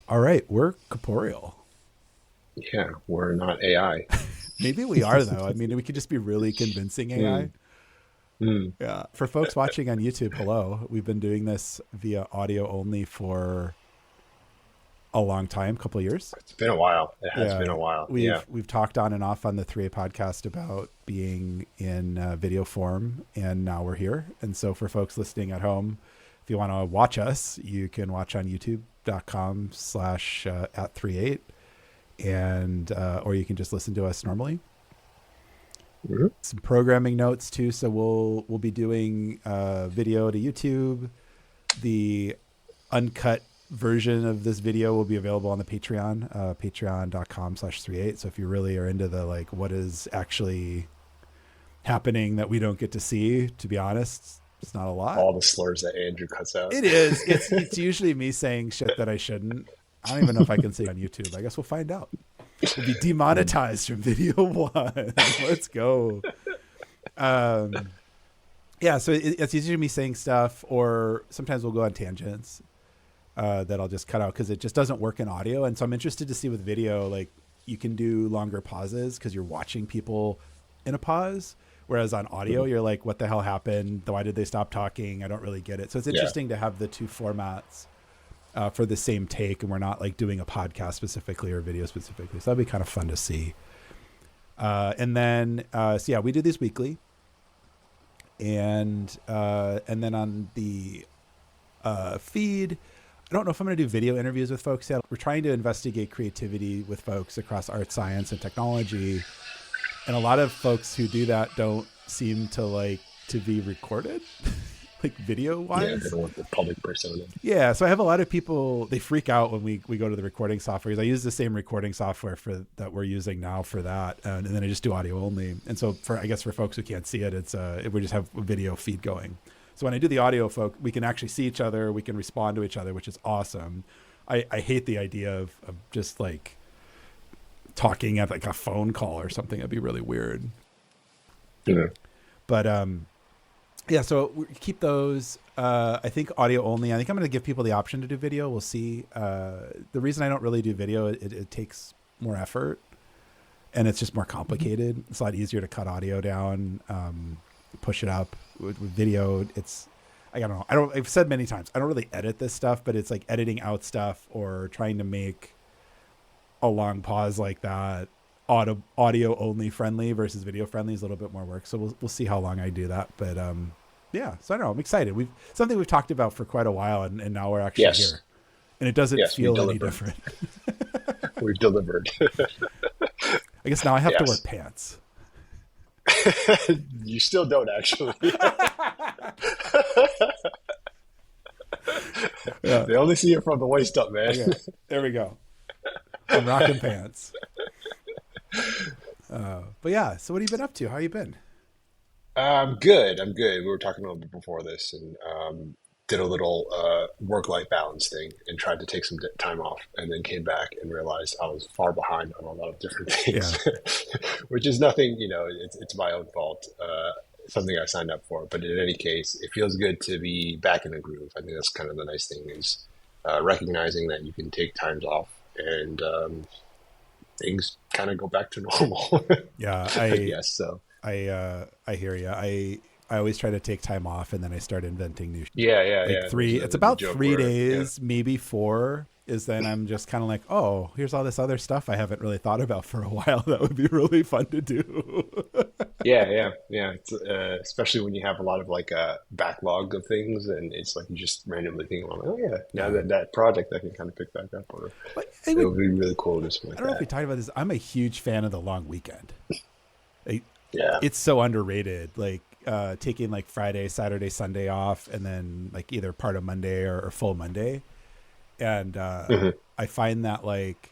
All right, we're corporeal. Yeah, we're not AI. Maybe we are though. I mean, we could just be really convincing AI. Mm, mm. Yeah. For folks watching on YouTube, hello. We've been doing this via audio only for a long time, couple years. It's been a while. It has been Yeah. a while. Yeah. We've talked on and off on the 3A podcast about being in video form, and now we're here. And so for folks listening at home, if you want to watch us, you can watch on youtube.com/, at 38, and or you can just listen to us normally. Mhm. Some programming notes too. So we'll be doing video to YouTube. The uncut version of this video will be available on the Patreon, patreon.com/38. So if you really are into the like what is actually happening that we don't get to see, to be honest, it's not a lot. All the slurs that Andrew cuts out. It is. It's usually me saying shit that I shouldn't. I don't even know if I can say it on YouTube. I guess we'll find out. We'll be demonetized from video one. Let's go. Yeah, so it's usually me saying stuff, or sometimes we'll go on tangents that I'll just cut out because it just doesn't work in audio. And so I'm interested to see with video, like you can do longer pauses because you're watching people in a pause. Whereas on audio, Mhm. you're like, what the hell happened? Why did they stop talking? I don't really get it. So it's Yeah. interesting to have the two formats for the same take, and we're not like doing a podcast specifically or video specifically. So that'd be kind of fun to see. And then, so yeah, we do these weekly, and then on the feed, I don't know if I'm going to do video interviews with folks yet. We're trying to investigate creativity with folks across art, science, and technology, and a lot of folks who do that don't seem to like to be recorded. Like video Yeah, they wise. don't want the public persona. Yeah, so I have a lot of people, they freak out when we go to the recording software because I use the same recording software for that we're using now for that, and then I just do audio only. And so for I guess for folks who can't see it, it's we just have a video feed going. So when I do the audio, folk, we can actually see each other, we can respond to each other, which is awesome. I hate the idea of just like talking at like a phone call or something. That'd be really weird. Yeah. But yeah, so we keep those. I think audio only. I think I'm going to give people the option to do video. We'll see. The reason I don't really do video, it takes more effort, and it's just more complicated. It's a lot easier to cut audio down, push it up. With video, it's I don't know. I've said many times I don't really edit this stuff, but it's like editing out stuff or trying to make a long pause like that audio only friendly versus video friendly is a little bit more work. So we'll see how long I do that. But yeah, so I don't know. I'm excited. We've something we've talked about for quite a while, and now we're actually Yes. here, and it doesn't Yes, we feel any delivered. different. We've delivered. I guess now I have to wear Yes. pants. You still don't actually. Yeah. They only see it from the waist up, man. Okay. There we go. I'm rocking pants. But yeah, so what have you been up to? How you been? I'm good. I'm good. We were talking a little bit before this, and did a little work-life balance thing, and tried to take some time off, and then came back and realized I was far behind on a lot of different Yeah. things, which is nothing. It's my own fault. Something I signed up for, but in any case, it feels good to be back in the groove. I think that's kind of the nice thing is recognizing that you can take times off and things kind of go back to normal. Yeah, I guess so. I hear you. I always try to take time off, and then I start inventing new Yeah, yeah, like yeah. three. It's There's a about joke three where, yeah. days, maybe four. Is then I'm just kind of like, oh, here's all this other stuff I haven't really thought about for a while. That would be really fun to do. Yeah, yeah, yeah. It's, especially when you have a lot of like a backlog of things, and it's like you just randomly think, oh yeah, now Yeah, that project I can kind of pick back up, or but it would be really cool to do something I like don't know if we that. talked about this. I'm a huge fan of the long weekend. Like, Yeah. it's so underrated. Like taking like Friday, Saturday, Sunday off, and then like either part of Monday or full Monday. And Hmm. I find that like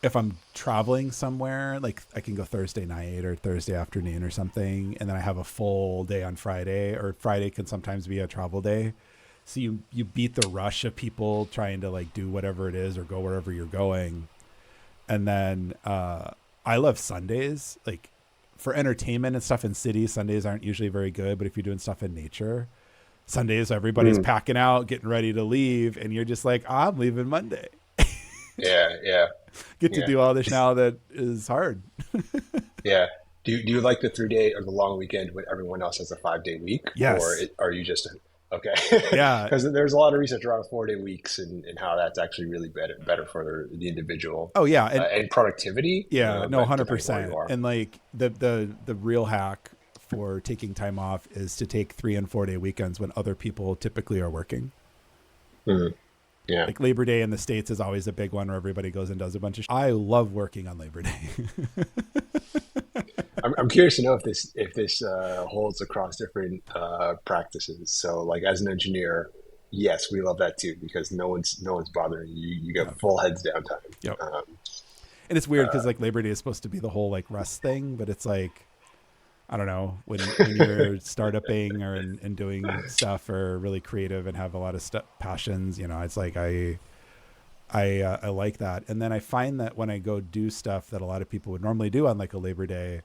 if I'm traveling somewhere, like I can go Thursday night or Thursday afternoon or something, and then I have a full day on Friday, or Friday can sometimes be a travel day. So you beat the rush of people trying to like do whatever it is or go wherever you're going. And then I love Sundays, like for entertainment and stuff in cities. Sundays aren't usually very good, but if you're doing stuff in nature, Sundays, everybody's packing out, getting ready to leave, and you're just like, I'm leaving Monday. Yeah. Get to do all this now that is hard. Yeah. Do you like the 3 day or the long weekend when everyone else has a 5 day week, or Yes. are you just okay? Yeah. Because there's a lot of research around 4 day weeks and how that's actually really better for the individual Oh yeah. and productivity. Yeah, no, But depending on where you 100%. are. And like the real hack for taking time off is to take 3 and 4 day weekends when other people typically are working. Mhm. Yeah. Like Labor Day in the States is always a big one where everybody goes and does a bunch of I love working on Labor Day. I'm curious to know if this holds across different practices. So, like as an engineer, yes, we love that too because no one's bothering you. You Yeah. get full heads downtime. Yep. And it's weird because like Labor Day is supposed to be the whole like rest thing, but it's like I don't know when you're startuping or and doing stuff or really creative and have a lot of passions, it's like I like that. And then I find that when I go do stuff that a lot of people would normally do on like a Labor Day,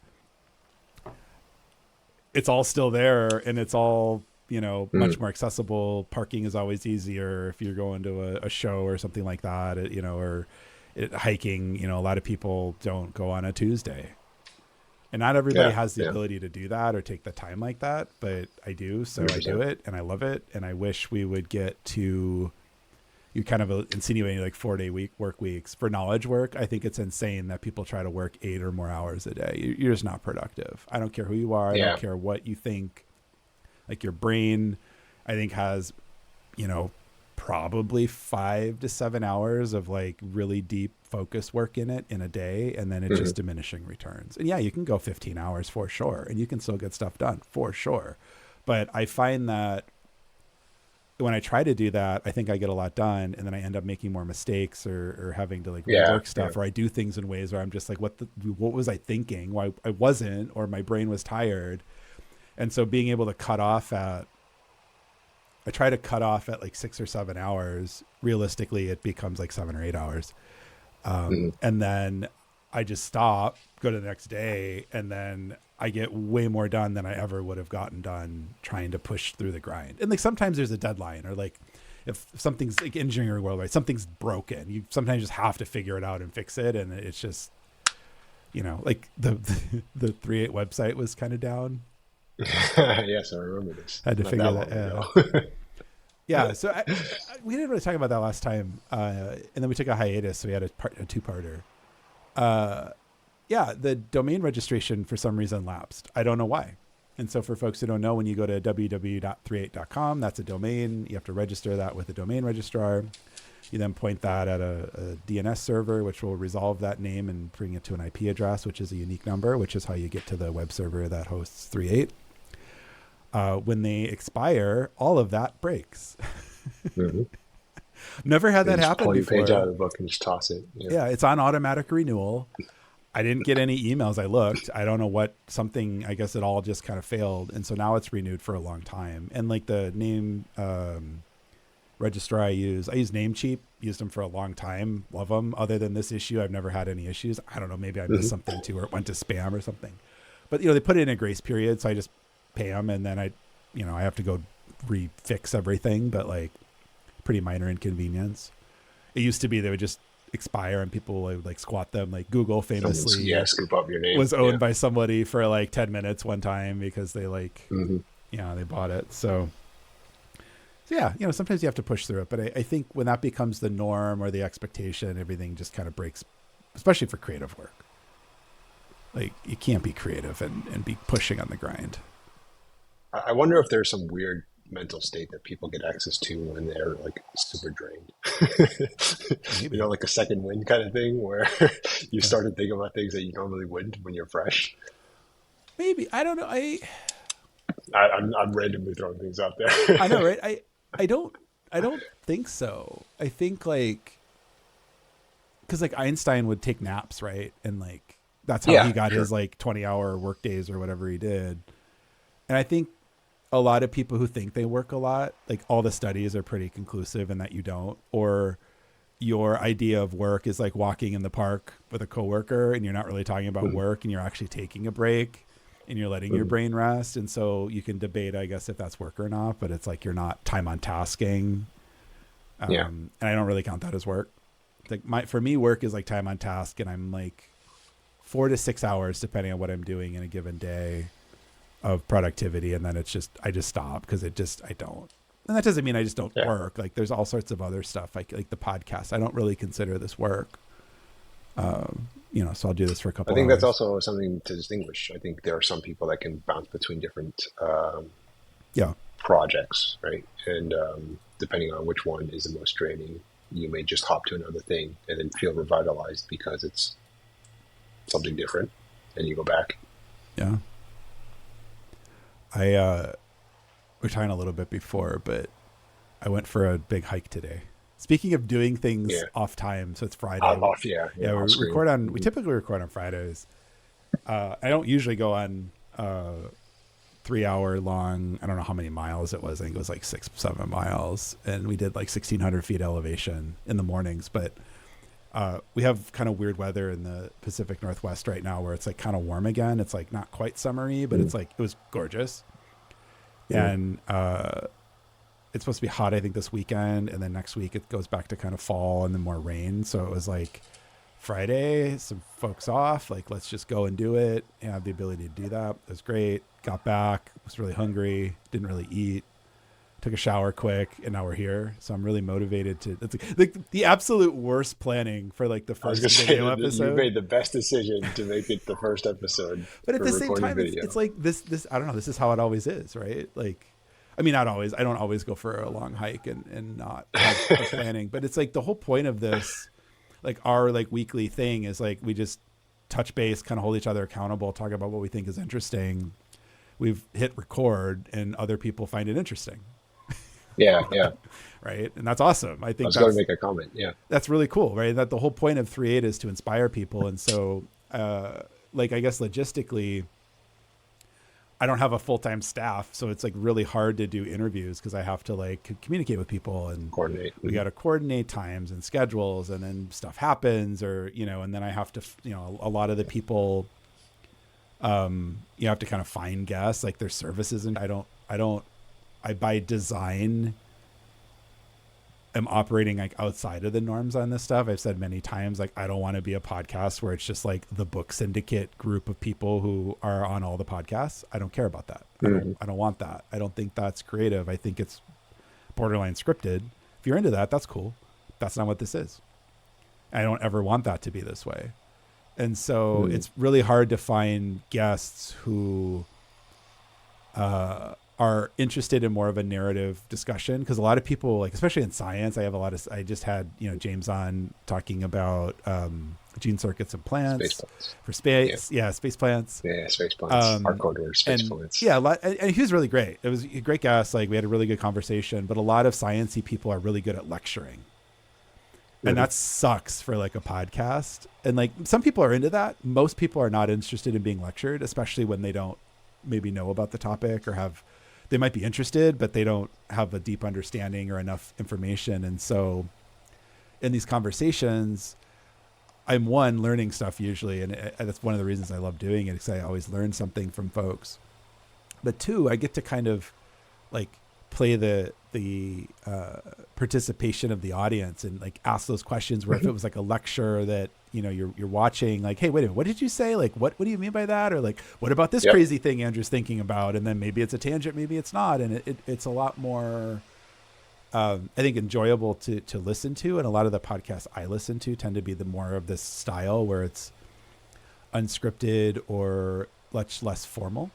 it's all still there and it's all, much more accessible. Parking is always easier if you're going to a show or something like that, or hiking, a lot of people don't go on a Tuesday. And not everybody has the ability to do that or take the time like that, but I do. So 100%. I do it and I love it. And I wish we would get to, you kind of insinuating like 4 day work weeks for knowledge work. I think it's insane that people try to work 8 or more hours a day. You're just not productive. I don't care who you are. I don't care what you think. Like your brain, I think has, probably 5 to 7 hours of like really deep focus work in it in a day. And then it's just diminishing returns. And yeah, you can go 15 hours for sure. And you can still get stuff done for sure. But I find that when I try to do that, I think I get a lot done. And then I end up making more mistakes or having to like rework stuff, or I do things in ways where I'm just like, what was I thinking? Why I wasn't, or my brain was tired. And so being able to I try to cut off at like 6 or 7 hours. Realistically, it becomes like 7 or 8 hours. And then I just stop, go to the next day, and then I get way more done than I ever would have gotten done trying to push through the grind. And like sometimes there's a deadline, or like if something's like engineering world, right? Something's broken. You sometimes just have to figure it out and fix it. And it's just, like the 3.8 website was kind of down. Yes, I remember this. I had to figure that out. Yeah, so we didn't really talk about that last time, and then we took a hiatus, so we had a two-parter. The domain registration for some reason lapsed. I don't know why. And so for folks who don't know, when you go to www.38.com, that's a domain. You have to register that with a domain registrar. You then point that at a DNS server, which will resolve that name and bring it to an IP address, which is a unique number, which is how you get to the web server that hosts 3.8. When they expire, all of that breaks. Never had that happen pull before. Your page out of the book and just toss it. Yeah, it's on automatic renewal. I didn't get any emails. I looked. I don't know I guess it all just kind of failed. And so now it's renewed for a long time. And like the name registrar I use Namecheap, used them for a long time. Love them. Other than this issue, I've never had any issues. I don't know. Maybe I missed something too, or it went to spam or something. But, they put it in a grace period. So I just pay them, and then I have to go refix everything, but like pretty minor inconvenience. It used to be they would just expire and people would like squat them. Like Google famously scoop up your name. Was owned by somebody for like 10 minutes one time because they they bought it. So sometimes you have to push through it, but I think when that becomes the norm or the expectation, everything just kind of breaks, especially for creative work. Like you can't be creative and be pushing on the grind. I wonder if there's some weird mental state that people get access to when they're like super drained. Like a second wind kind of thing where you start to think about things that you normally wouldn't when you're fresh. Maybe. I don't know. I'm randomly throwing things out there. I know, right? I don't think so. I think like, because like Einstein would take naps, right? And like that's how he got his like 20-hour work days or whatever he did. And I think a lot of people who think they work a lot, like all the studies are pretty conclusive in that you don't, or your idea of work is like walking in the park with a coworker and you're not really talking about work and you're actually taking a break. and you're letting your brain rest. And so you can debate, I guess, if that's work or not, but it's like you're not time on tasking. And I don't really count that as work. Like for me, work is like time on task, and I'm like 4 to 6 hours, depending on what I'm doing in a given day of productivity. And then it's just, I just stop because I don't. And that doesn't mean I just don't work. Like there's all sorts of other stuff, like the podcast. I don't really consider this work. So I'll do this for a couple I think hours. that's also something to distinguish. I think there are some people that can bounce between different projects, right? And depending on which one is the most draining, you may just hop to another thing and then feel revitalized because it's something different, and you go back. Yeah. We're talking a little bit before, but I went for a big hike today. Speaking of doing things off time, so it's Friday. We typically record on Fridays. I don't usually go on 3 hour long. I don't know how many miles it was. I think it was like 6-7 miles, and we did like 1,600 feet elevation in the mornings. But we have kind of weird weather in the Pacific Northwest right now, where it's like kind of warm again. It's like not quite summery, but it's like it was gorgeous. And it's supposed to be hot, I think, this weekend, and then next week it goes back to kind of fall and then more rain. So it was like Friday, some folks off, like let's just go and do it. And I have the ability to do that. It was great. Got back, was really hungry, didn't really eat, took a shower quick, and now we're here. So I'm really motivated to. It's like the absolute worst planning for like the first video episode. You made the best decision to make it the first episode. But at the same time, it's like this. I don't know. This is how it always is, right? Like, I mean, not always. I don't always go for a long hike and not have a planning. But it's like the whole point of this, like our like weekly thing is like we just touch base, kind of hold each other accountable, talk about what we think is interesting. We've hit record, and other people find it interesting. Yeah. Right. And that's awesome. I think I was going to make a comment. Yeah. That's really cool, right? That the whole point of 3.8 is to inspire people. And so, like, I guess logistically, I don't have a full-time staff. So it's like really hard to do interviews because I have to like communicate with people and coordinate. We got to coordinate times and schedules, and then stuff happens and then I have to, a lot of the people, you have to kind of find guests, like their services. And I by design am operating like outside of the norms on this stuff. I've said many times, like, I don't want to be a podcast where it's just like the book syndicate group of people who are on all the podcasts. I don't care about that. I don't want that. I don't think that's creative. I think it's borderline scripted. If you're into that, that's cool. That's not what this is. I don't ever want that to be this way. And so it's really hard to find guests who, are interested in more of a narrative discussion, because a lot of people, like especially in science, I just had James on talking about gene circuits and plants for space space plants hardcore space plants and he was really great. It was a great guest. Like we had a really good conversation, but a lot of sciencey people are really good at lecturing, and that sucks for like a podcast. And like some people are into that. Most people are not interested in being lectured, especially when they don't maybe know about the topic or they might be interested, but they don't have a deep understanding or enough information. And so in these conversations, I'm learning stuff usually. And that's one of the reasons I love doing it, because I always learn something from folks. But two, I get to kind of like play the participation of the audience and like ask those questions where if it was like a lecture that, you're watching, like, hey, wait a minute, what did you say? Like, what do you mean by that? Or like, what about this crazy thing Andrew's thinking about? And then maybe it's a tangent, maybe it's not. And it's a lot more, I think, enjoyable to listen to. And a lot of the podcasts I listen to tend to be the more of this style where it's unscripted or much less formal.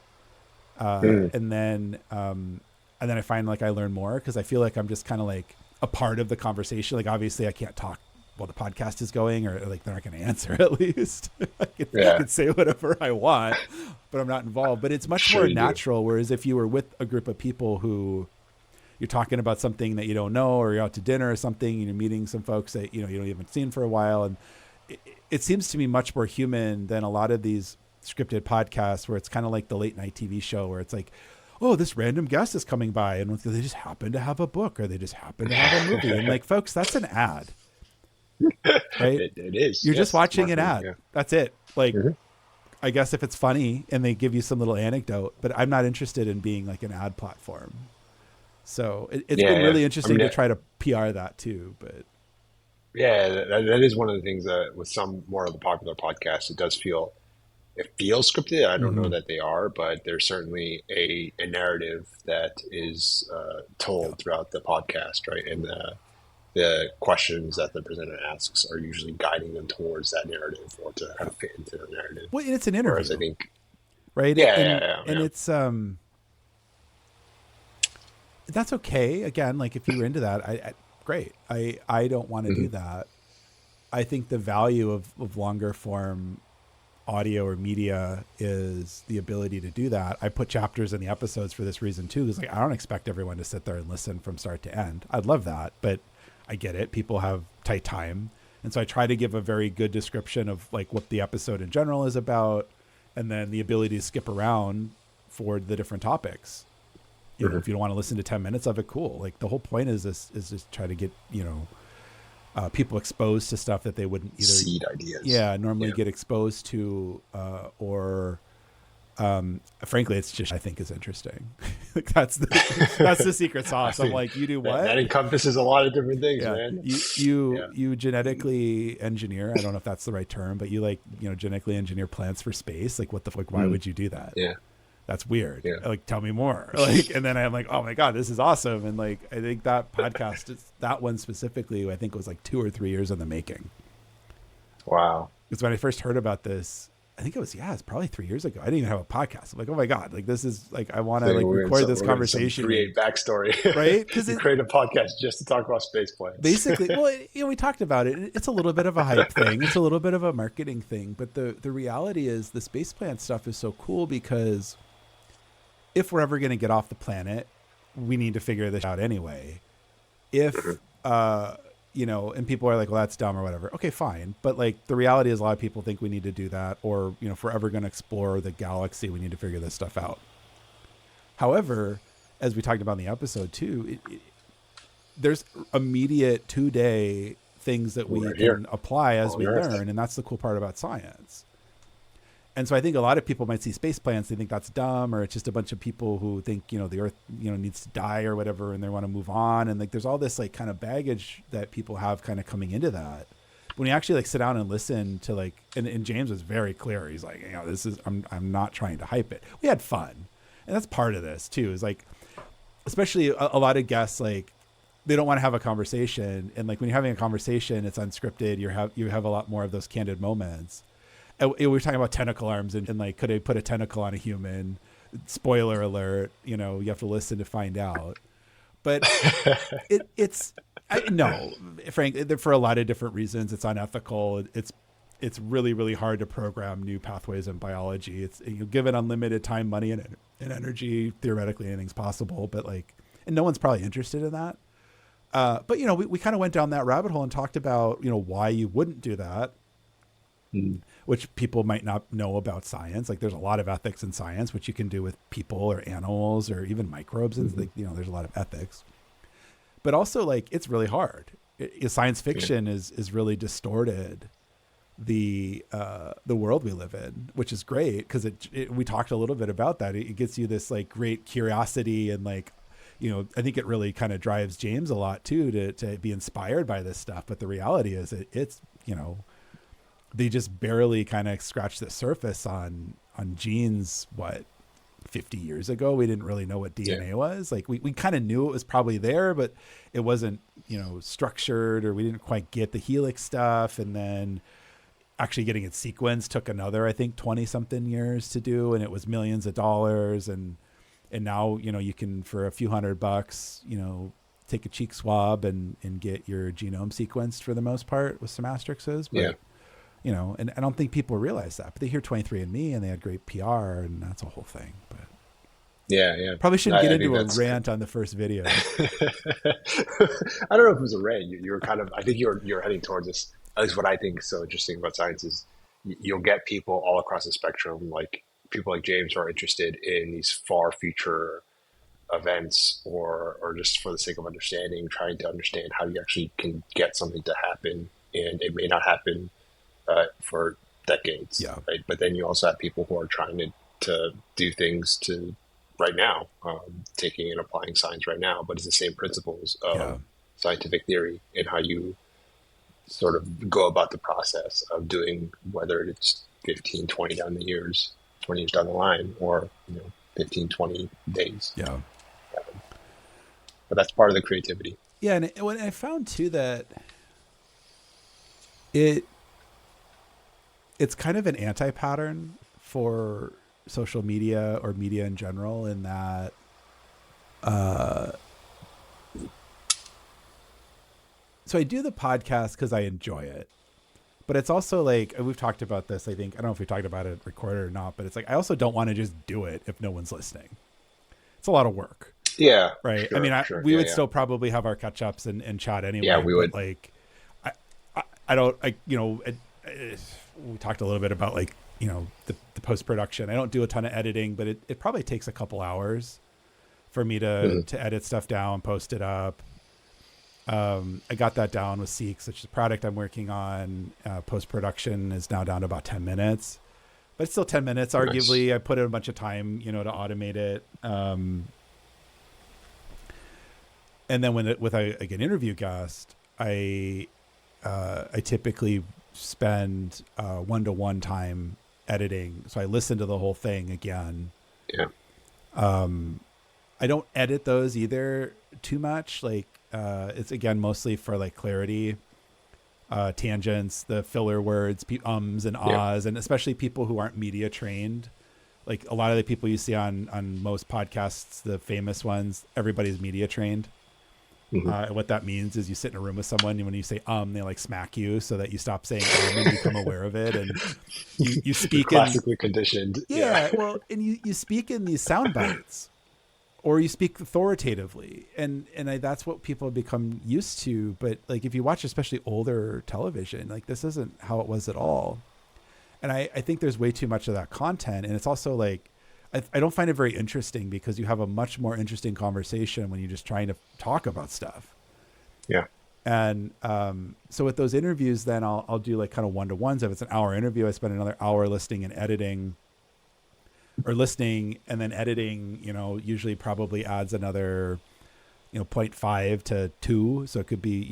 And then I find like I learn more because I feel like I'm just kind of like a part of the conversation. Like obviously I can't talk while the podcast is going, or like they're not going to answer at least. I can say whatever I want, but I'm not involved. But it's much more natural. Whereas if you were with a group of people who you're talking about something that you don't know, or you're out to dinner or something, and you're meeting some folks that you haven't seen for a while, and it seems to me much more human than a lot of these scripted podcasts where it's kind of like the late night TV show where it's like, oh, this random guest is coming by and they just happen to have a book or they just happen to have a movie. And like, folks, that's an ad, right? It is. You're just watching an ad. Yeah. That's it. Like, I guess if it's funny and they give you some little anecdote, but I'm not interested in being like an ad platform. So it's Yeah, been yeah. really I interesting mean, to try to PR that too. But yeah, that is one of the things that with some more of the popular podcasts, it feels scripted. I don't know mm-hmm. that they are, but there's certainly a narrative that is Yeah, told throughout the podcast, right? And the questions that the presenter asks are usually guiding them towards that narrative or to kind yeah. of fit into the narrative. Well, it's an Whereas I interview, think, right? yeah, yeah, And yeah, and yeah. it's that's okay. Again, like if you were into that, I great. I don't want to do Hmm. that. I think the value of longer form audio or media is the ability to do that. I put chapters in the episodes for this reason too. Because like I don't expect everyone to sit there and listen from start to end. I'd love that, but I get it. People have tight time, and so I try to give a very good description of like what the episode in general is about, and then the ability to skip around for the different topics. You know, Hmm. if you don't want to listen to 10 minutes of it, cool. Like the whole point is this is just try to get people exposed to stuff that they wouldn't either Seed ideas. yeah normally Yeah. get exposed to or frankly it's just I think is interesting. Like that's the secret I sauce. I'm think like, you do that what? encompasses a lot of different things, Yeah, man. you Yeah. you genetically engineer, I don't know if that's the right term, but you like genetically engineer plants for space. Like what the like why Mm. would you do that? Yeah. That's weird. Yeah. Like tell me more. Like and then I'm like, oh my god, this is awesome. And like I think that podcast that one specifically I think was like 2 or 3 years in the making. Wow. Because when I first heard about this, I think it's probably 3 years ago. I didn't even have a podcast. I'm like, oh my god, like this is like I want to So like record this we're going to conversation, create backstory. right? Because You it create a podcast just to talk about space plants. basically, well, we talked about it. It's a little bit of a hype thing. It's a little bit of a marketing thing. But the reality is, the space plant stuff is so cool because if we're ever going to get off the planet, we need to figure this out anyway. If and people are like, well, that's dumb or whatever. Okay, fine. But like the reality is a lot of people think we need to do that, or, if we're ever going to explore the galaxy, we need to figure this stuff out. However, as we talked about in the episode too, there's immediate 2-day things that we Right can here apply as on we Earth. learn. And that's the cool part about science. And so I think a lot of people might see space plants, they think that's dumb, or it's just a bunch of people who think, the Earth, needs to die or whatever, and they want to move on. And like, there's all this like kind of baggage that people have kind of coming into that. When you actually like sit down and listen to like, and James was very clear. He's like, this is, I'm not trying to hype it. We had fun. And that's part of this too, is like, especially a lot of guests, like they don't want to have a conversation. And like when you're having a conversation, it's unscripted. You have a lot more of those candid moments. And we were talking about tentacle arms and like, could I put a tentacle on a human? Spoiler alert, you have to listen to find out. But no, frankly, for a lot of different reasons, it's unethical. It's really, really hard to program new pathways in biology. It's given unlimited time, money, and energy. Theoretically, anything's possible, but like, and no one's probably interested in that. But we kind of went down that rabbit hole and talked about why you wouldn't do that. Mm. Which people might not know about science. Like there's a lot of ethics in science, which you can do with people or animals or even microbes. And there's a lot of ethics, but also like, it's really hard. Science fiction is really distorted the world we live in, which is great. Cause we talked a little bit about that. It gets you this like great curiosity and like, I think it really kind of drives James a lot too, to be inspired by this stuff. But the reality is it's, they just barely kind of scratched the surface on genes. 50 years ago, we didn't really know what DNA was. Like we kind of knew it was probably there, but it wasn't, structured, or we didn't quite get the helix stuff. And then actually getting it sequenced took another, I think 20 something years to do. And it was millions of dollars. And now, you can, for a few $100, take a cheek swab and get your genome sequenced for the most part with some asterisks. But and I don't think people realize that, but they hear 23andMe and they had great PR, and that's a whole thing. But yeah. probably shouldn't get into a That's rant on the first video. I don't know if it was a rant. You were kind of. I think you're heading towards this. At least what I think is so interesting about science is you'll get people all across the spectrum, like people like James, who are interested in these far future events, or just for the sake of understanding, trying to understand how you actually can get something to happen, and it may not happen for decades, Yeah. right? But then you also have people who are trying to do things to right now, taking and applying science right now, but it's the same principles of Yeah. scientific theory and how you sort of go about the process of doing, whether it's 15, 20 down the years, 20 years down the line, or 15, 20 days. Yeah. But that's part of the creativity. Yeah. And when I found too that it, it's kind of an anti-pattern for social media or media in general, in that so I do the podcast because I enjoy it, but it's also like, we've talked about this, I think, I don't know if we talked about it recorded or not, but it's like I also don't want to just do it if no one's listening. It's a lot of work. Yeah, Right. I sure, mean, sure. we Yeah, would yeah. still probably have our catch ups and chat anyway. Yeah, we but would. like, I don't, we talked a little bit about like, the post production. I don't do a ton of editing, but it probably takes a couple hours for me to edit stuff down, post it up. I got that down with Seeks, which is a product I'm working on. Post production is now down to about 10 minutes, but it's still 10 minutes. Arguably, Nice. I put in a bunch of time, to automate it. And then with like an interview guest, I typically spend 1-to-1 time editing. So I listen to the whole thing again. Yeah. I don't edit those either too much. Like, it's again, mostly for like clarity, tangents, the filler words, ums and ahs, and especially people who aren't media trained. Like a lot of the people you see on most podcasts, the famous ones, everybody's media trained. And what that means is you sit in a room with someone, and when you say they like smack you so that you stop saying and become aware of it, and you speak in Classically conditioned. yeah, well, and you speak in these sound bites, or you speak authoritatively, and that's what people have become used to. But like if you watch especially older television, like this isn't how it was at all. And I think there's way too much of that content, and it's also like I don't find it very interesting, because you have a much more interesting conversation when you're just trying to talk about stuff. Yeah. And so with those interviews, then I'll do like kind of 1-to-ones. If it's an hour interview, I spend another hour listening and editing, or listening and then editing, usually probably adds another, 0.5 to 2. So it could be,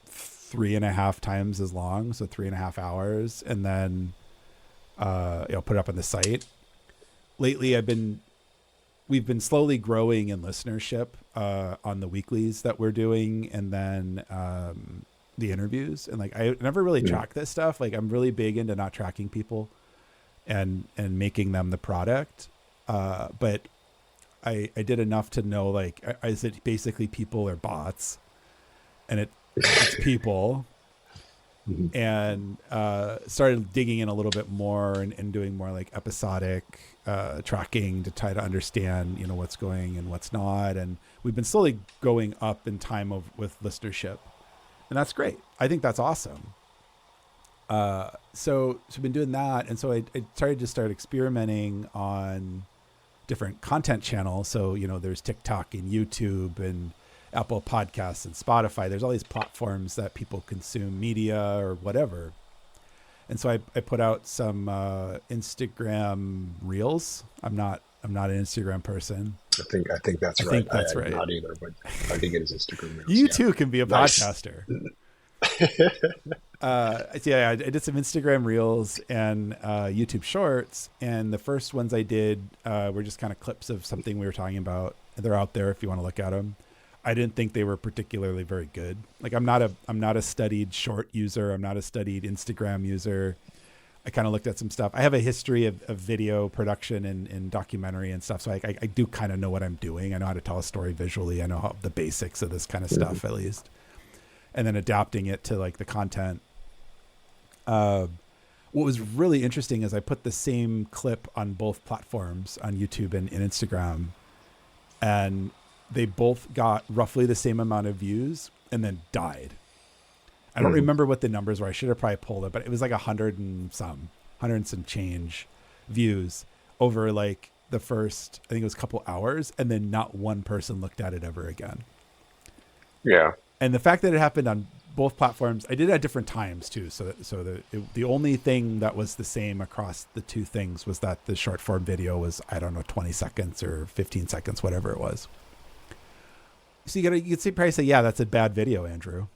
3.5 times as long. So 3.5 hours. And then, put it up on the site. Lately we've been slowly growing in listenership, on the weeklies that we're doing. And then, the interviews, and like, I never really track this stuff. Like I'm really big into not tracking people and making them the product. But I did enough to know, like, is it basically people or bots, and it's people. And started digging in a little bit more and doing more like episodic tracking to try to understand, what's going and what's not. And we've been slowly going up in time with listenership, and that's great. I think that's awesome. So I've been doing that. And so I started to start experimenting on different content channels. So, there's TikTok and YouTube and Apple Podcasts and Spotify. There's all these platforms that people consume media or whatever. And so I put out some Instagram reels. I'm not an Instagram person. I think that's right. Think that's right. I'm not either, but I think it is Instagram Reels. You too can be a Nice. podcaster. I did some Instagram reels and YouTube shorts, and the first ones I did were just kind of clips of something we were talking about. They're out there if you want to look at them. I didn't think they were particularly very good. Like I'm not a studied short user. I'm not a studied Instagram user. I kind of looked at some stuff. I have a history of video production and documentary and stuff. So I do kind of know what I'm doing. I know how to tell a story visually. I know how the basics of this kind of stuff, at least. And then adapting it to like the content. What was really interesting is I put the same clip on both platforms, on YouTube and Instagram, and they both got roughly the same amount of views and then died. I don't remember what the numbers were. I should have probably pulled it, but it was like 100 and some change views over like the first, I think it was a couple hours, and then not one person looked at it ever again. Yeah. And the fact that it happened on both platforms. I did it at different times too. The only thing that was the same across the two things was that the short form video was, I don't know, 20 seconds or 15 seconds, whatever it was. So you could probably say, yeah, that's a bad video, Andrew.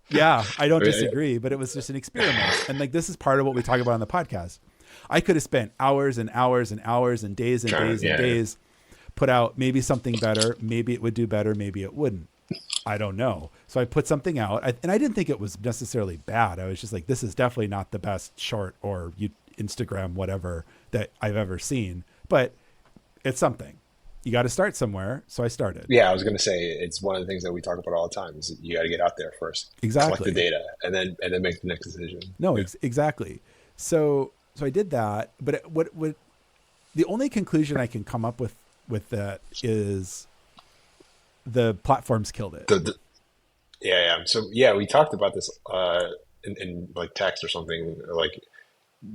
Yeah, I don't disagree, but it was just an experiment. And like, this is part of what we talk about on the podcast. I could have spent hours and hours and hours and days and days and days, put out maybe something better. Maybe it would do better. Maybe it wouldn't. I don't know. So I put something out, and I didn't think it was necessarily bad. I was just like, this is definitely not the best short or Instagram, whatever, that I've ever seen, but it's something. You got to start somewhere. So I started. Yeah, I was going to say it's one of the things that we talk about all the time is you got to get out there first, exactly, collect the data, and then make the next decision. No, exactly. So I did that, but what the only conclusion I can come up with that is the platforms killed it. Yeah. So yeah, we talked about this in like text or something. Like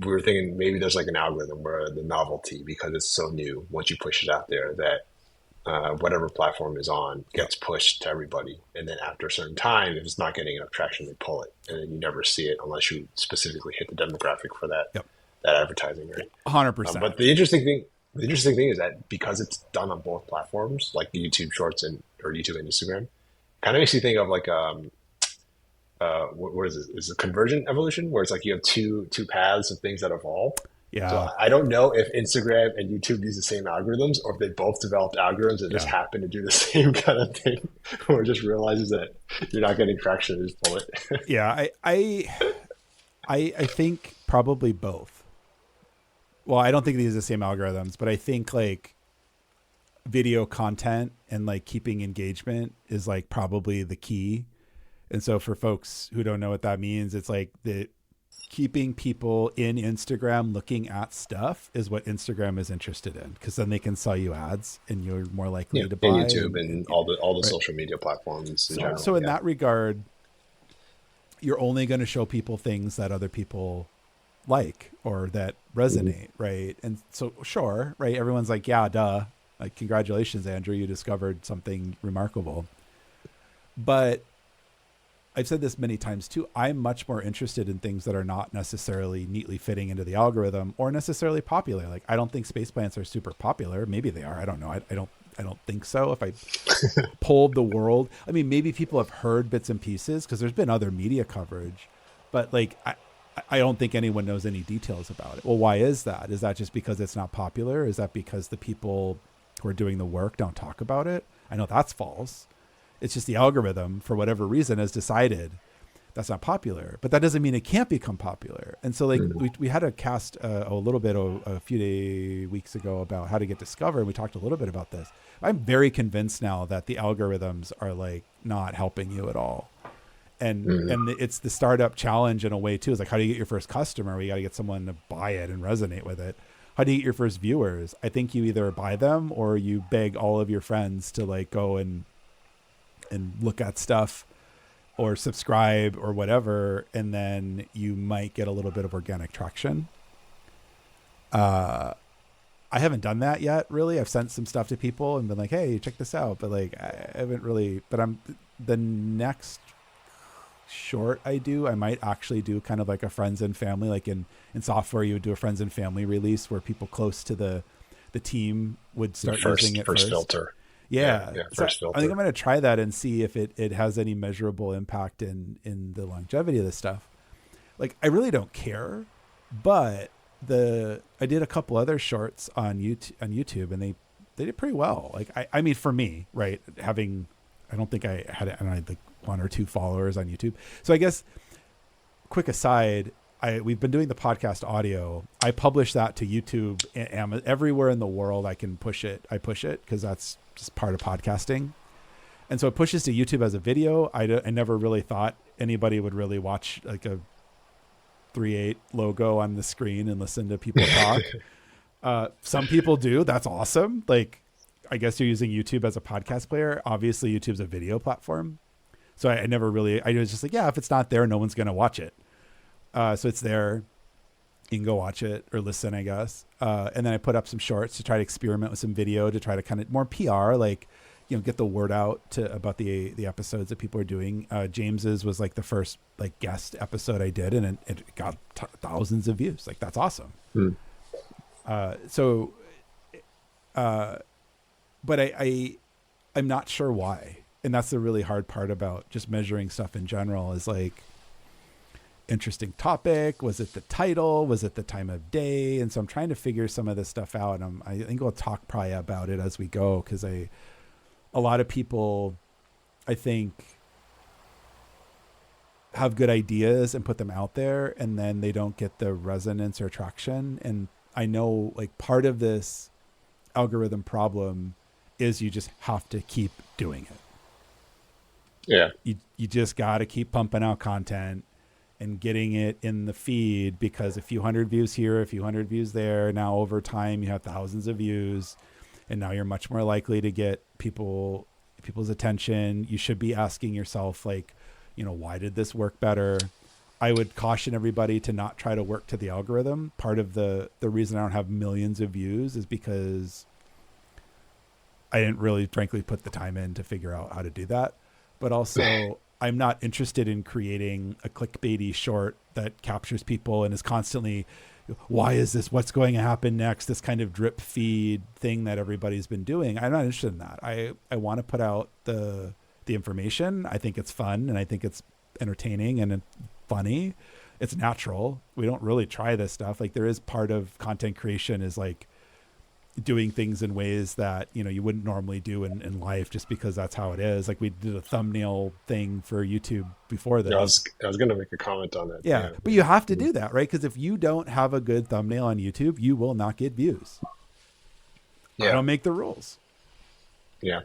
we were thinking maybe there's like an algorithm where the novelty, because it's so new, once you push it out there, that whatever platform is on gets pushed to everybody, and then after a certain time, if it's not getting enough traction, they pull it, and then you never see it unless you specifically hit the demographic for that that advertising, right? 100%. But the interesting thing is that because it's done on both platforms, like YouTube Shorts or YouTube and Instagram, kind of makes you think of like what is it? Is it convergent evolution, where it's like you have two paths of things that evolve. Yeah. So I don't know if Instagram and YouTube use the same algorithms, or if they both developed algorithms that just happen to do the same kind of thing, or just realizes that you're not getting traction and just pull it. Yeah, I think probably both. Well, I don't think these are the same algorithms, but I think like video content and like keeping engagement is like probably the key. And so for folks who don't know what that means, it's like the keeping people in Instagram looking at stuff is what Instagram is interested in, because then they can sell you ads and you're more likely to buy. And YouTube and all the social media platforms in general. So in that regard, you're only going to show people things that other people like or that resonate, right? And so sure, right, everyone's like, yeah, duh, like congratulations, Andrew, you discovered something remarkable. But I've said this many times too, I'm much more interested in things that are not necessarily neatly fitting into the algorithm or necessarily popular. Like, I don't think space plants are super popular. Maybe they are, I don't know. I don't think so. If I polled the world, I mean, maybe people have heard bits and pieces because there's been other media coverage, but like, I don't think anyone knows any details about it. Well, why is that? Is that just because it's not popular? Is that because the people who are doing the work don't talk about it? I know that's false. It's just the algorithm, for whatever reason, has decided that's not popular, but that doesn't mean it can't become popular. And so like we had a cast a little bit a few weeks ago about how to get discovered. We talked a little bit about this. I'm very convinced now that the algorithms are like not helping you at all. And it's the startup challenge in a way too. It's like, how do you get your first customer? You got to get someone to buy it and resonate with it. How do you get your first viewers? I think you either buy them or you beg all of your friends to like go and look at stuff or subscribe or whatever. And then you might get a little bit of organic traction. I haven't done that yet, really. I've sent some stuff to people and been like, hey, check this out. But like, I haven't really, but the next short I might actually do kind of like a friends and family, like in software, you would do a friends and family release where people close to the team would start using it first. Filter. Yeah. First filter. I think I'm going to try that and see if it has any measurable impact in the longevity of this stuff. Like, I really don't care, but I did a couple other shorts on YouTube and they did pretty well. Like, I mean, for me, right, I don't think I had like 1 or 2 followers on YouTube. So I guess, quick aside, we've been doing the podcast audio. I publish that to YouTube and everywhere in the world I can push it. I push it because that's just part of podcasting. And so it pushes to YouTube as a video. I never really thought anybody would really watch like a 3.8 logo on the screen and listen to people talk. Some people do. That's awesome. Like, I guess you're using YouTube as a podcast player. Obviously, YouTube's a video platform. So I was just like, yeah, if it's not there, no one's going to watch it. So it's there. You can go watch it or listen, I guess. And then I put up some shorts to try to experiment with some video to try to kind of more PR, like, get the word out about the episodes that people are doing. James's was like the first like guest episode I did, and it got thousands of views. Like that's awesome. Hmm. But I'm not sure why. And that's the really hard part about just measuring stuff in general is like interesting topic. Was it the title? Was it the time of day? And so I'm trying to figure some of this stuff out. And I think we'll talk probably about it as we go. Cause a lot of people, I think, have good ideas and put them out there and then they don't get the resonance or traction. And I know like part of this algorithm problem is you just have to keep doing it. Yeah. You just got to keep pumping out content and getting it in the feed, because a few hundred views here, a few hundred views there. Now over time you have thousands of views, and now you're much more likely to get people's attention. You should be asking yourself, like, why did this work better? I would caution everybody to not try to work to the algorithm. Part of the reason I don't have millions of views is because I didn't really, frankly, put the time in to figure out how to do that. But also, I'm not interested in creating a clickbaity short that captures people and is constantly, why is this? What's going to happen next? This kind of drip feed thing that everybody's been doing. I'm not interested in that. I want to put out the information. I think it's fun and I think it's entertaining and funny. It's natural. We don't really try this stuff. Like there is part of content creation is like doing things in ways that you wouldn't normally do in life, just because that's how it is. Like we did a thumbnail thing for YouTube before this. I was going to make a comment on that. Yeah, but you have to do that, right? Because if you don't have a good thumbnail on YouTube, you will not get views. I don't make the rules. Yeah,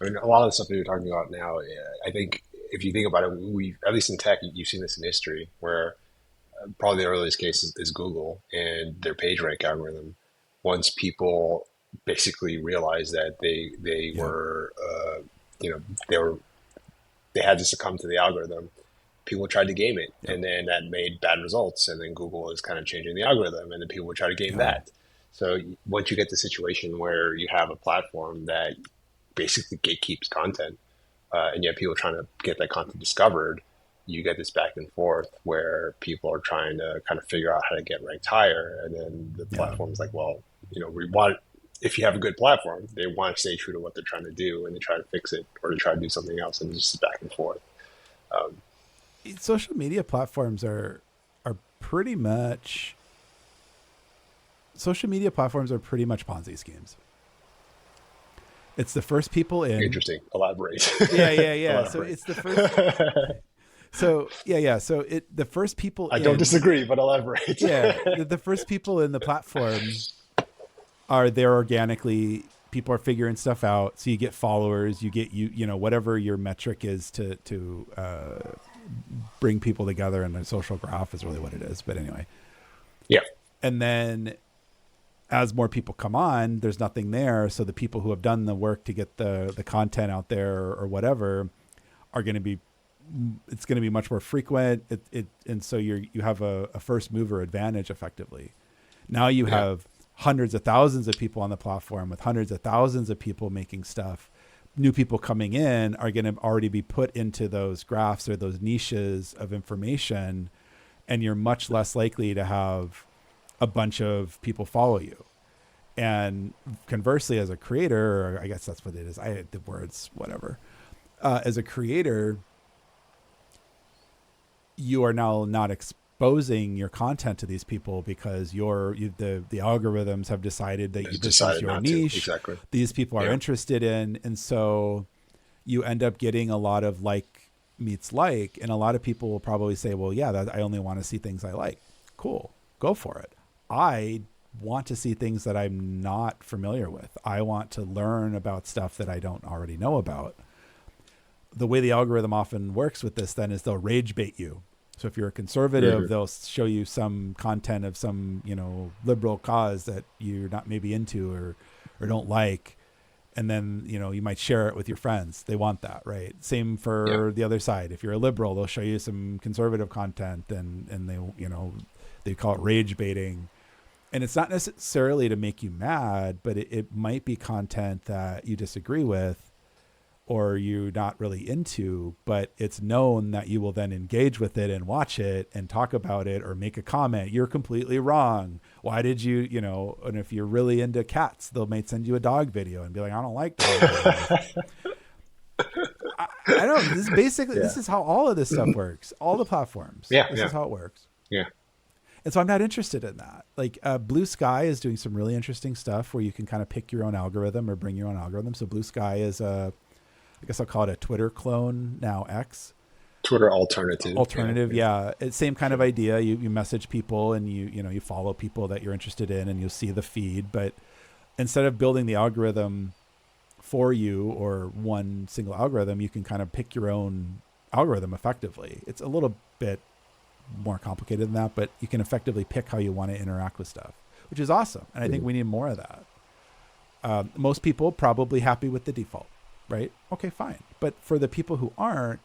I mean, a lot of the stuff that you're talking about now, I think if you think about it, we, at least in tech, you've seen this in history where probably the earliest case is Google and their PageRank algorithm. Once people basically realized that they were, they had to succumb to the algorithm, people tried to game it, and then that made bad results. And then Google is kind of changing the algorithm, and then people would try to game that. So once you get the situation where you have a platform that basically gatekeeps content, and you have people trying to get that content discovered, you get this back and forth where people are trying to kind of figure out how to get ranked higher. And then the platform's like, well, if you have a good platform, they want to stay true to what they're trying to do, and they try to fix it or to try to do something else, and it's just back and forth. Social media platforms are pretty much Ponzi schemes. It's the first people in. Interesting. Elaborate. Yeah. Elaborate. So it's the first. So So the first people. I don't disagree, but elaborate. The first people in the platform are there organically. People are figuring stuff out. So you get followers. You get whatever your metric is to bring people together in a social graph is really what it is. But anyway. Yeah. And then as more people come on, there's nothing there. So the people who have done the work to get the content out there or whatever are going to be. It's going to be much more frequent. And so you have a first mover advantage effectively. Now you have hundreds of thousands of people on the platform with hundreds of thousands of people making stuff. New people coming in are going to already be put into those graphs or those niches of information. And you're much less likely to have a bunch of people follow you. And conversely, as a creator, or I guess that's what it is. The words, whatever. As a creator, you are now not exposing your content to these people because the algorithms have decided that this is your niche. Exactly. These people are interested in, and so you end up getting a lot of like meets like, and a lot of people will probably say, well, I only want to see things I like. Cool. Go for it. I want to see things that I'm not familiar with. I want to learn about stuff that I don't already know about. The way the algorithm often works with this then is they'll rage bait you. So if you're a conservative, they'll show you some content of some, liberal cause that you're not maybe into or don't like. And then, you might share it with your friends. They want that, right? Same for the other side. If you're a liberal, they'll show you some conservative content and they call it rage baiting. And it's not necessarily to make you mad, but it might be content that you disagree with. or you're not really into, but it's known that you will then engage with it and watch it and talk about it or make a comment. You're completely wrong. Why did you, and if you're really into cats, they'll might send you a dog video and be like, I don't like dog videos. I don't know. This is basically, Yeah. this is how all of this stuff works. All the platforms. Yeah. This is how it works. Yeah. And so I'm not interested in that. Like Blue Sky is doing some really interesting stuff where you can kind of pick your own algorithm or bring your own algorithm. So Blue Sky is I guess I'll call it a Twitter clone, now X. Twitter alternative. Yeah. It's same kind of idea. You message people and you follow people that you're interested in and you'll see the feed. But instead of building the algorithm for you or one single algorithm, you can kind of pick your own algorithm effectively. It's a little bit more complicated than that, but you can effectively pick how you want to interact with stuff, which is awesome. And I think we need more of that. Most people probably happy with the default, right? Okay, fine. But for the people who aren't,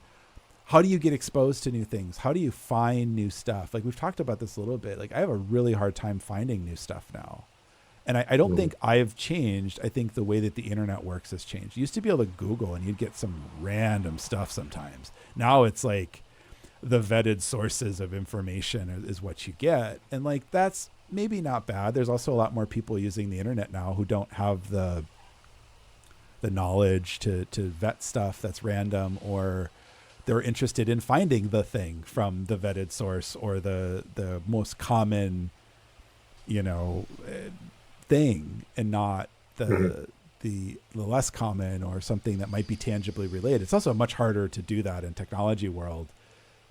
how do you get exposed to new things? How do you find new stuff? Like we've talked about this a little bit. Like I have a really hard time finding new stuff now. And I don't think I've changed. I think the way that the internet works has changed. You used to be able to Google and you'd get some random stuff sometimes. Now it's like the vetted sources of information is what you get. And like, that's maybe not bad. There's also a lot more people using the internet now who don't have the knowledge to vet stuff that's random, or they're interested in finding the thing from the vetted source or the most common, thing, and not the less common or something that might be tangibly related. It's also much harder to do that in technology world,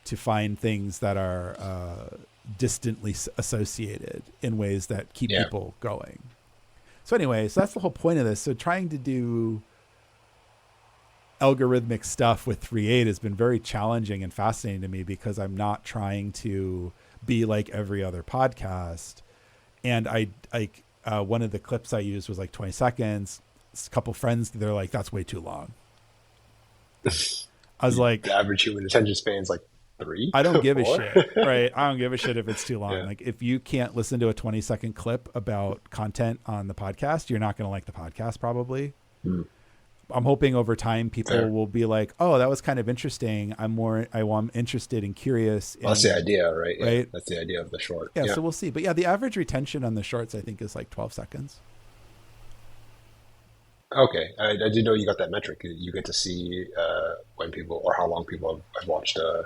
to find things that are distantly associated in ways that keep people going. So anyway, so that's the whole point of this. So trying to do algorithmic stuff with 3.8 has been very challenging and fascinating to me, because I'm not trying to be like every other podcast. And one of the clips I used was like 20 seconds. A couple friends, they're like, that's way too long. I was like, the average human attention span is like 3. I don't give a 4. shit, right? I don't give a shit if it's too long. Yeah. Like if you can't listen to a 20-second clip about content on the podcast, you're not going to like the podcast probably. I'm hoping over time people will be like, oh, that was kind of interesting. I'm interested and curious. Well, that's the idea, right? Yeah, right? That's the idea of the short. Yeah, so we'll see. But yeah, the average retention on the shorts, I think, is like 12 seconds. Okay. I didn't know you got that metric. You get to see when people, or how long people have watched a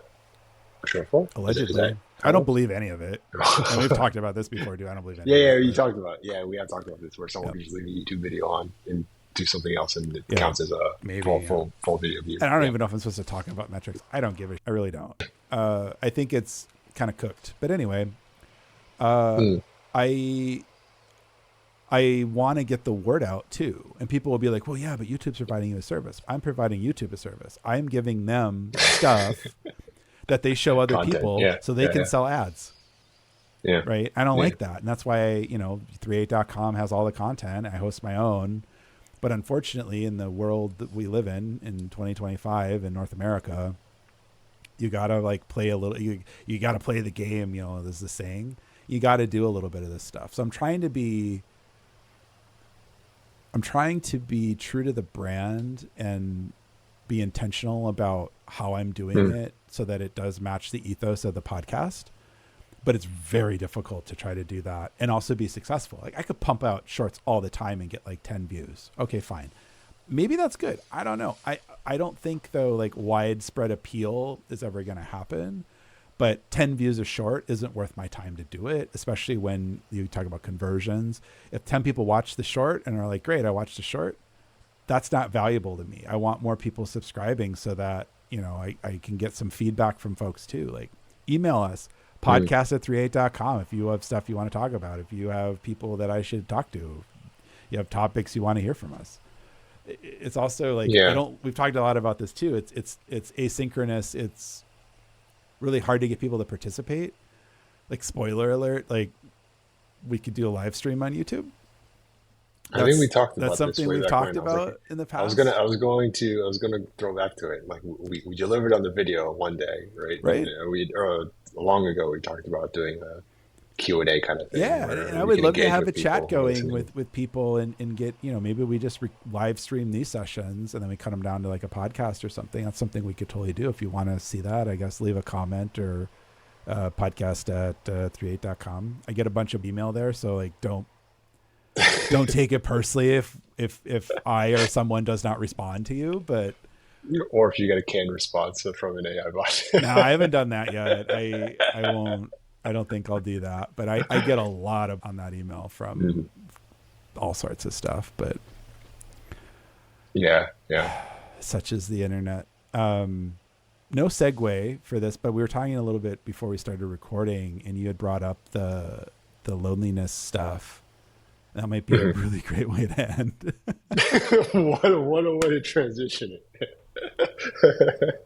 short for? Allegedly. I don't believe any of it. And we've talked about this before, too. I don't believe any of it. You talked about it. Yeah, we have talked about this, where someone can just leave a YouTube video on and do something else, and it counts as a full video view. And I don't even know if I'm supposed to talk about metrics. I don't give a I really don't. I think it's kind of cooked. But anyway, I want to get the word out too. And people will be like, well, yeah, but YouTube's providing you a service. I'm providing YouTube a service. I'm giving them stuff that they show other people so they can sell ads. Yeah. Right. I don't like that. And that's why, 38.com has all the content. I host my own. But unfortunately, in the world that we live in 2025 in North America, you got to like play a little, you got to play the game. There's the saying, you got to do a little bit of this stuff. So I'm trying to be true to the brand and be intentional about how I'm doing it so that it does match the ethos of the podcast. But it's very difficult to try to do that and also be successful. Like I could pump out shorts all the time and get like 10 views. Okay, fine. Maybe that's good. I don't know. I don't think though, like widespread appeal is ever going to happen, but 10 views a short isn't worth my time to do it, especially when you talk about conversions. If 10 people watch the short and are like, great, I watched the short, that's not valuable to me. I want more people subscribing so that, I can get some feedback from folks too. Like email us. podcast@38.com if you have stuff you want to talk about, if you have people that I should talk to, you have topics you want to hear from us. It's also like we've talked a lot about this too. It's asynchronous. It's really hard to get people to participate. Like spoiler alert, like we could do a live stream on YouTube. I think we talked about that's something we've talked about in the past. I was going to throw back to it. Like we delivered on the video one day, right? Right. And long ago we talked about doing Q&A kind of thing Yeah, and where I we would can love to engage have a with chat people who are going listening. with people and get, maybe we just live stream these sessions and then we cut them down to like a podcast or something. That's something we could totally do. If you want to see that, I guess leave a comment or podcast at 38.com. I get a bunch of email there, so like don't take it personally if I or someone does not respond to you, but Or if you get a canned response from an AI bot. no, I haven't done that yet. I won't. I don't think I'll do that. But I get a lot of on that email from Mhm. all sorts of stuff. But Yeah, yeah. such is the internet. No segue for this, but we were talking a little bit before we started recording, and you had brought up the loneliness stuff. That might be a really great way to end. What a way to transition it.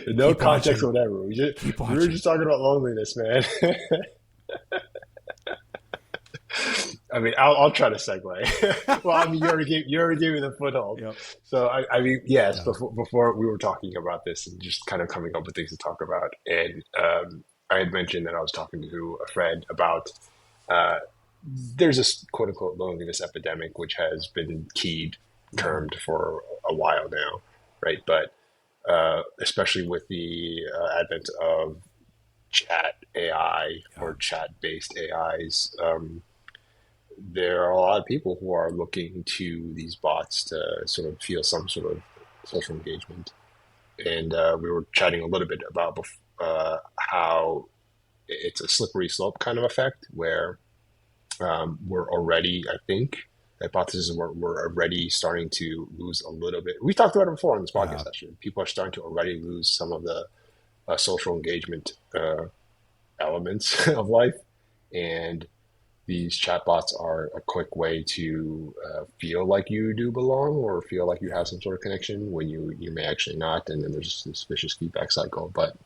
No Keep context, watching. whatever. Keep We were watching. just talking about loneliness, man. I mean, I'll try to segue. Well, I mean, you already gave me the foothold. Yep. So I mean, yes. Yeah. Before we were talking about this and just kind of coming up with things to talk about, and I had mentioned that I was talking to a friend about uh, there's this quote unquote loneliness epidemic, which has been Mm-hmm. termed for a while now, right? But especially with the advent of chat AI Yeah. or chat based AIs, there are a lot of people who are looking to these bots to sort of feel some sort of social engagement. And we were chatting a little bit about how it's a slippery slope kind of effect where we're already, I think, the hypothesis is we're already starting to lose a little bit. We talked about it before in this Yeah. podcast session. People are starting to already lose some of the social engagement elements of life. And these chatbots are a quick way to feel like you do belong or feel like you have some sort of connection when you may actually not. And then there's this vicious feedback cycle. But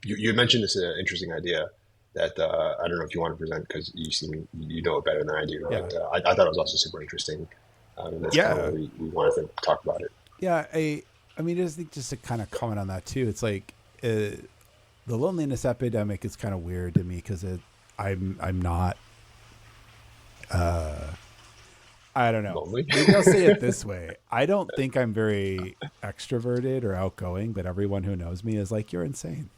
you mentioned this interesting idea that I don't know if you want to present because you know it better than I do. Yeah. But I thought it was also super interesting. And that's kind of why Yeah. we wanted to talk about it. Yeah. I mean, just to kind of comment on that too. It's like the loneliness epidemic is kind of weird to me because I'm not. I don't know. Lonely. Maybe I'll say it this way. I don't think I'm very extroverted or outgoing, but everyone who knows me is like, you're insane.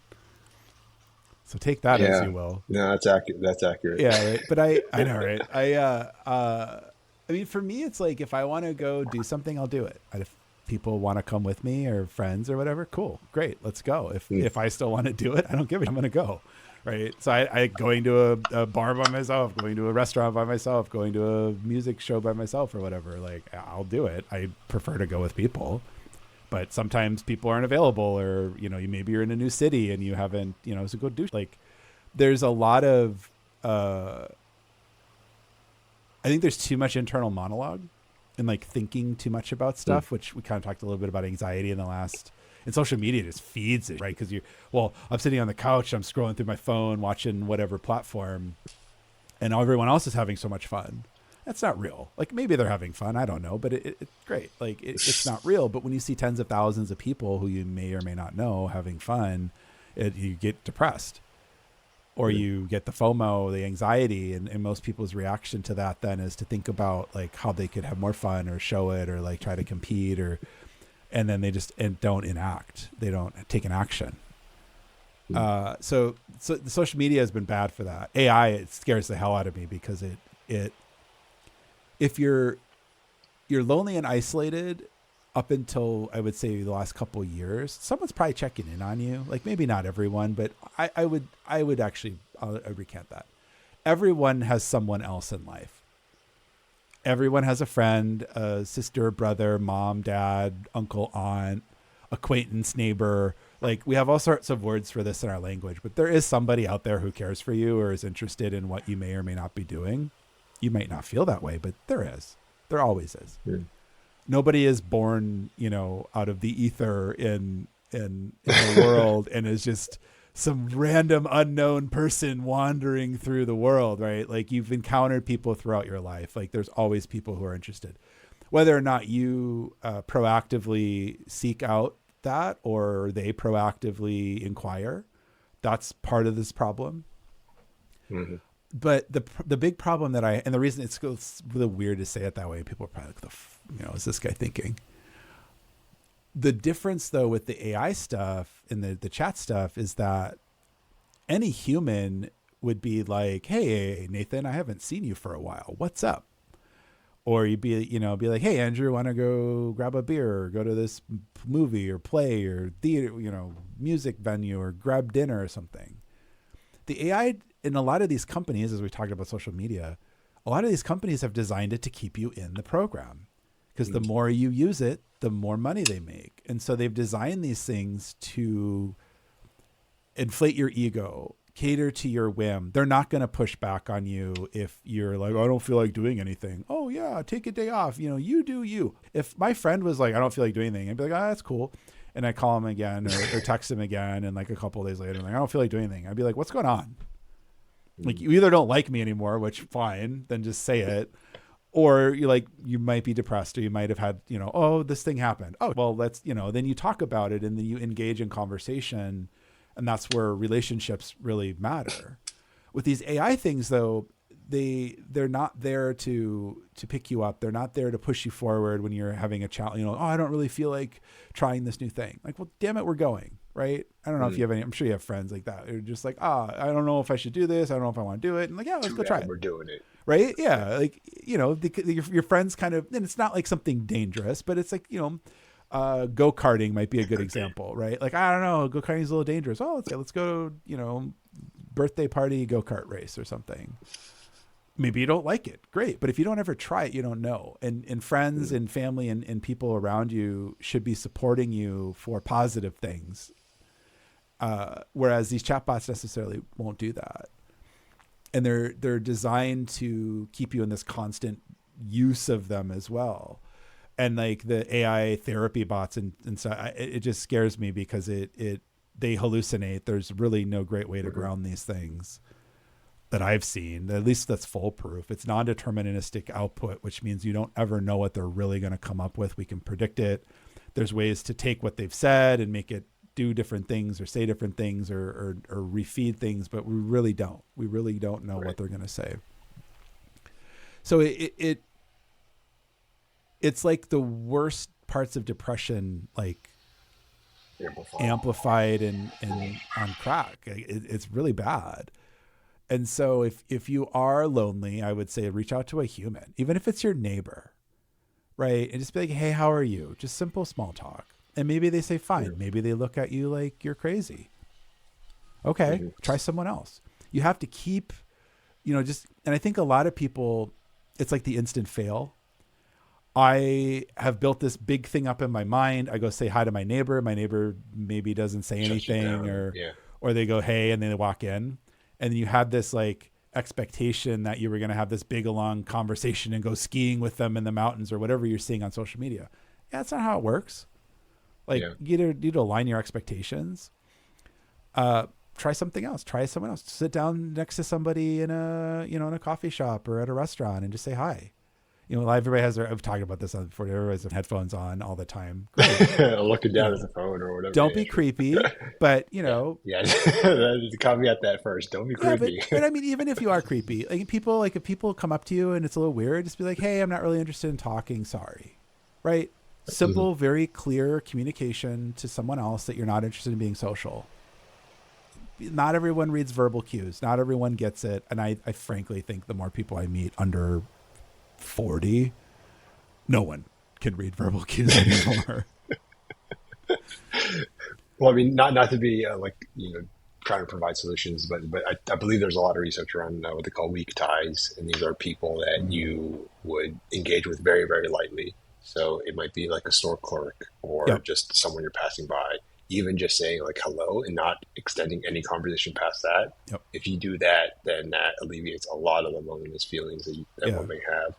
So take that as Yeah. you will. No, that's accurate. That's accurate. Yeah, right. But I know, right? I mean, for me, it's like if I want to go do something, I'll do it. And if people want to come with me or friends or whatever, cool, great, let's go. Mm. If I still want to do it, I don't give it. I'm going to go, right? So I going to a bar by myself, going to a restaurant by myself, going to a music show by myself or whatever. Like I'll do it. I prefer to go with people, but sometimes people aren't available, or maybe you're in a new city and you haven't, so go do like. There's a lot of I think there's too much internal monologue and like thinking too much about Mm. stuff, which we kind of talked a little bit about anxiety in the last. And social media just feeds it, right? Because I'm sitting on the couch, I'm scrolling through my phone, watching whatever platform, and everyone else is having so much fun. That's not real. Like maybe they're having fun, I don't know, but it's great. Like it's not real. But when you see tens of thousands of people who you may or may not know having fun, you get depressed. Or Mm. you get the FOMO, the anxiety, and most people's reaction to that then is to think about like how they could have more fun or show it or like try to compete and then they just don't enact. They don't take an action. Mm. So the social media has been bad for that. AI, it scares the hell out of me because it if you're lonely and isolated up until I would say the last couple of years, someone's probably checking in on you. Like maybe not everyone, but I would actually I'll recant that. Everyone has someone else in life. Everyone has a friend, a sister, brother, mom, dad, uncle, aunt, acquaintance, neighbor. Like we have all sorts of words for this in our language, but there is somebody out there who cares for you or is interested in what you may or may not be doing. You might not feel that way, but there is. There always is. Mm. Nobody is born, out of the ether in the world and is just some random unknown person wandering through the world, right? Like you've encountered people throughout your life. Like there's always people who are interested, whether or not you proactively seek out that or they proactively inquire. That's part of this problem. Mm-hmm. But the big problem and the reason it's really weird to say it that way, people are probably like, is this guy thinking? The difference though with the AI stuff and the chat stuff is that any human would be like, hey, Nathan, I haven't seen you for a while. What's up? Or you'd be like, hey, Andrew, want to go grab a beer or go to this movie or play or theater, music venue or grab dinner or something. The AI in a lot of these companies, as we talked about social media, a lot of these companies have designed it to keep you in the program because the more you use it, the more money they make. And so they've designed these things to inflate your ego, cater to your whim. They're not going to push back on you if you're like, I don't feel like doing anything. Oh yeah, take a day off. You do you. If my friend was like, I don't feel like doing anything, I'd be like, that's cool. And I call him again or text him again. And like a couple of days later, I'm like, I don't feel like doing anything. I'd be like, what's going on? Like you either don't like me anymore, which fine, then just say it. Or you might be depressed or you might have had, oh, this thing happened. Oh, well, then you talk about it and then you engage in conversation. And that's where relationships really matter. With these AI things, though, they're not there to pick you up. They're not there to push you forward when you're having a challenge. Oh, I don't really feel like trying this new thing. Like, well, damn it, we're going, right? I don't know if you have any. I'm sure you have friends like that. You're just like, I don't know if I should do this. I don't know if I want to do it. And like, yeah, let's go try it. We're doing it, right? Yeah, like your friends kind of, and it's not like something dangerous, but it's like go-karting might be a good example, right? Like, I don't know, go-karting is a little dangerous. Oh, let's go, birthday party go-kart race or something. Maybe you don't like it. Great. But if you don't ever try it, you don't know. And friends and family and people around you should be supporting you for positive things. Whereas these chatbots necessarily won't do that. And they're designed to keep you in this constant use of them as well. And like the AI therapy bots and stuff, it just scares me because they hallucinate. There's really no great way to ground these things that I've seen, at least that's foolproof. It's non-deterministic output, which means you don't ever know what they're really going to come up with. We can predict it. There's ways to take what they've said and make it do different things or say different things or refeed things, but we really don't. We really don't know what they're going to say. So it's like the worst parts of depression, like amplified and on crack. It's really bad. And so if you are lonely, I would say reach out to a human, even if it's your neighbor, right? And just be like, hey, how are you? Just simple small talk. And maybe they say fine. Maybe they look at you like you're crazy. Okay, try someone else. You have to keep, and I think a lot of people, it's like the instant fail. I have built this big thing up in my mind. I go say hi to my neighbor. My neighbor maybe doesn't say anything or they go, hey, and then they walk in. And then you had this like expectation that you were going to have this big, long conversation and go skiing with them in the mountains or whatever you're seeing on social media. Yeah, that's not how it works. Like you need to align your expectations. Try something else. Try someone else. Sit down next to somebody in a coffee shop or at a restaurant and just say hi. Everybody has I've talked about this before. Everybody has their headphones on all the time. Looking down at the phone or whatever. Don't be creepy, but Yeah, caveat that first. Don't be creepy. But I mean, even if you are creepy, if people come up to you and it's a little weird, just be like, hey, I'm not really interested in talking. Sorry. Right. Simple, very clear communication to someone else that you're not interested in being social. Not everyone reads verbal cues. Not everyone gets it. And I frankly think the more people I meet under 40, no one can read verbal cues anymore. Well, I mean, not to be trying to provide solutions, but I believe there's a lot of research around what they call weak ties, and these are people that you would engage with very, very lightly. So it might be like a store clerk or just someone you're passing by. Even just saying like hello and not extending any conversation past that. If you do that, then that alleviates a lot of the loneliness feelings that one may have.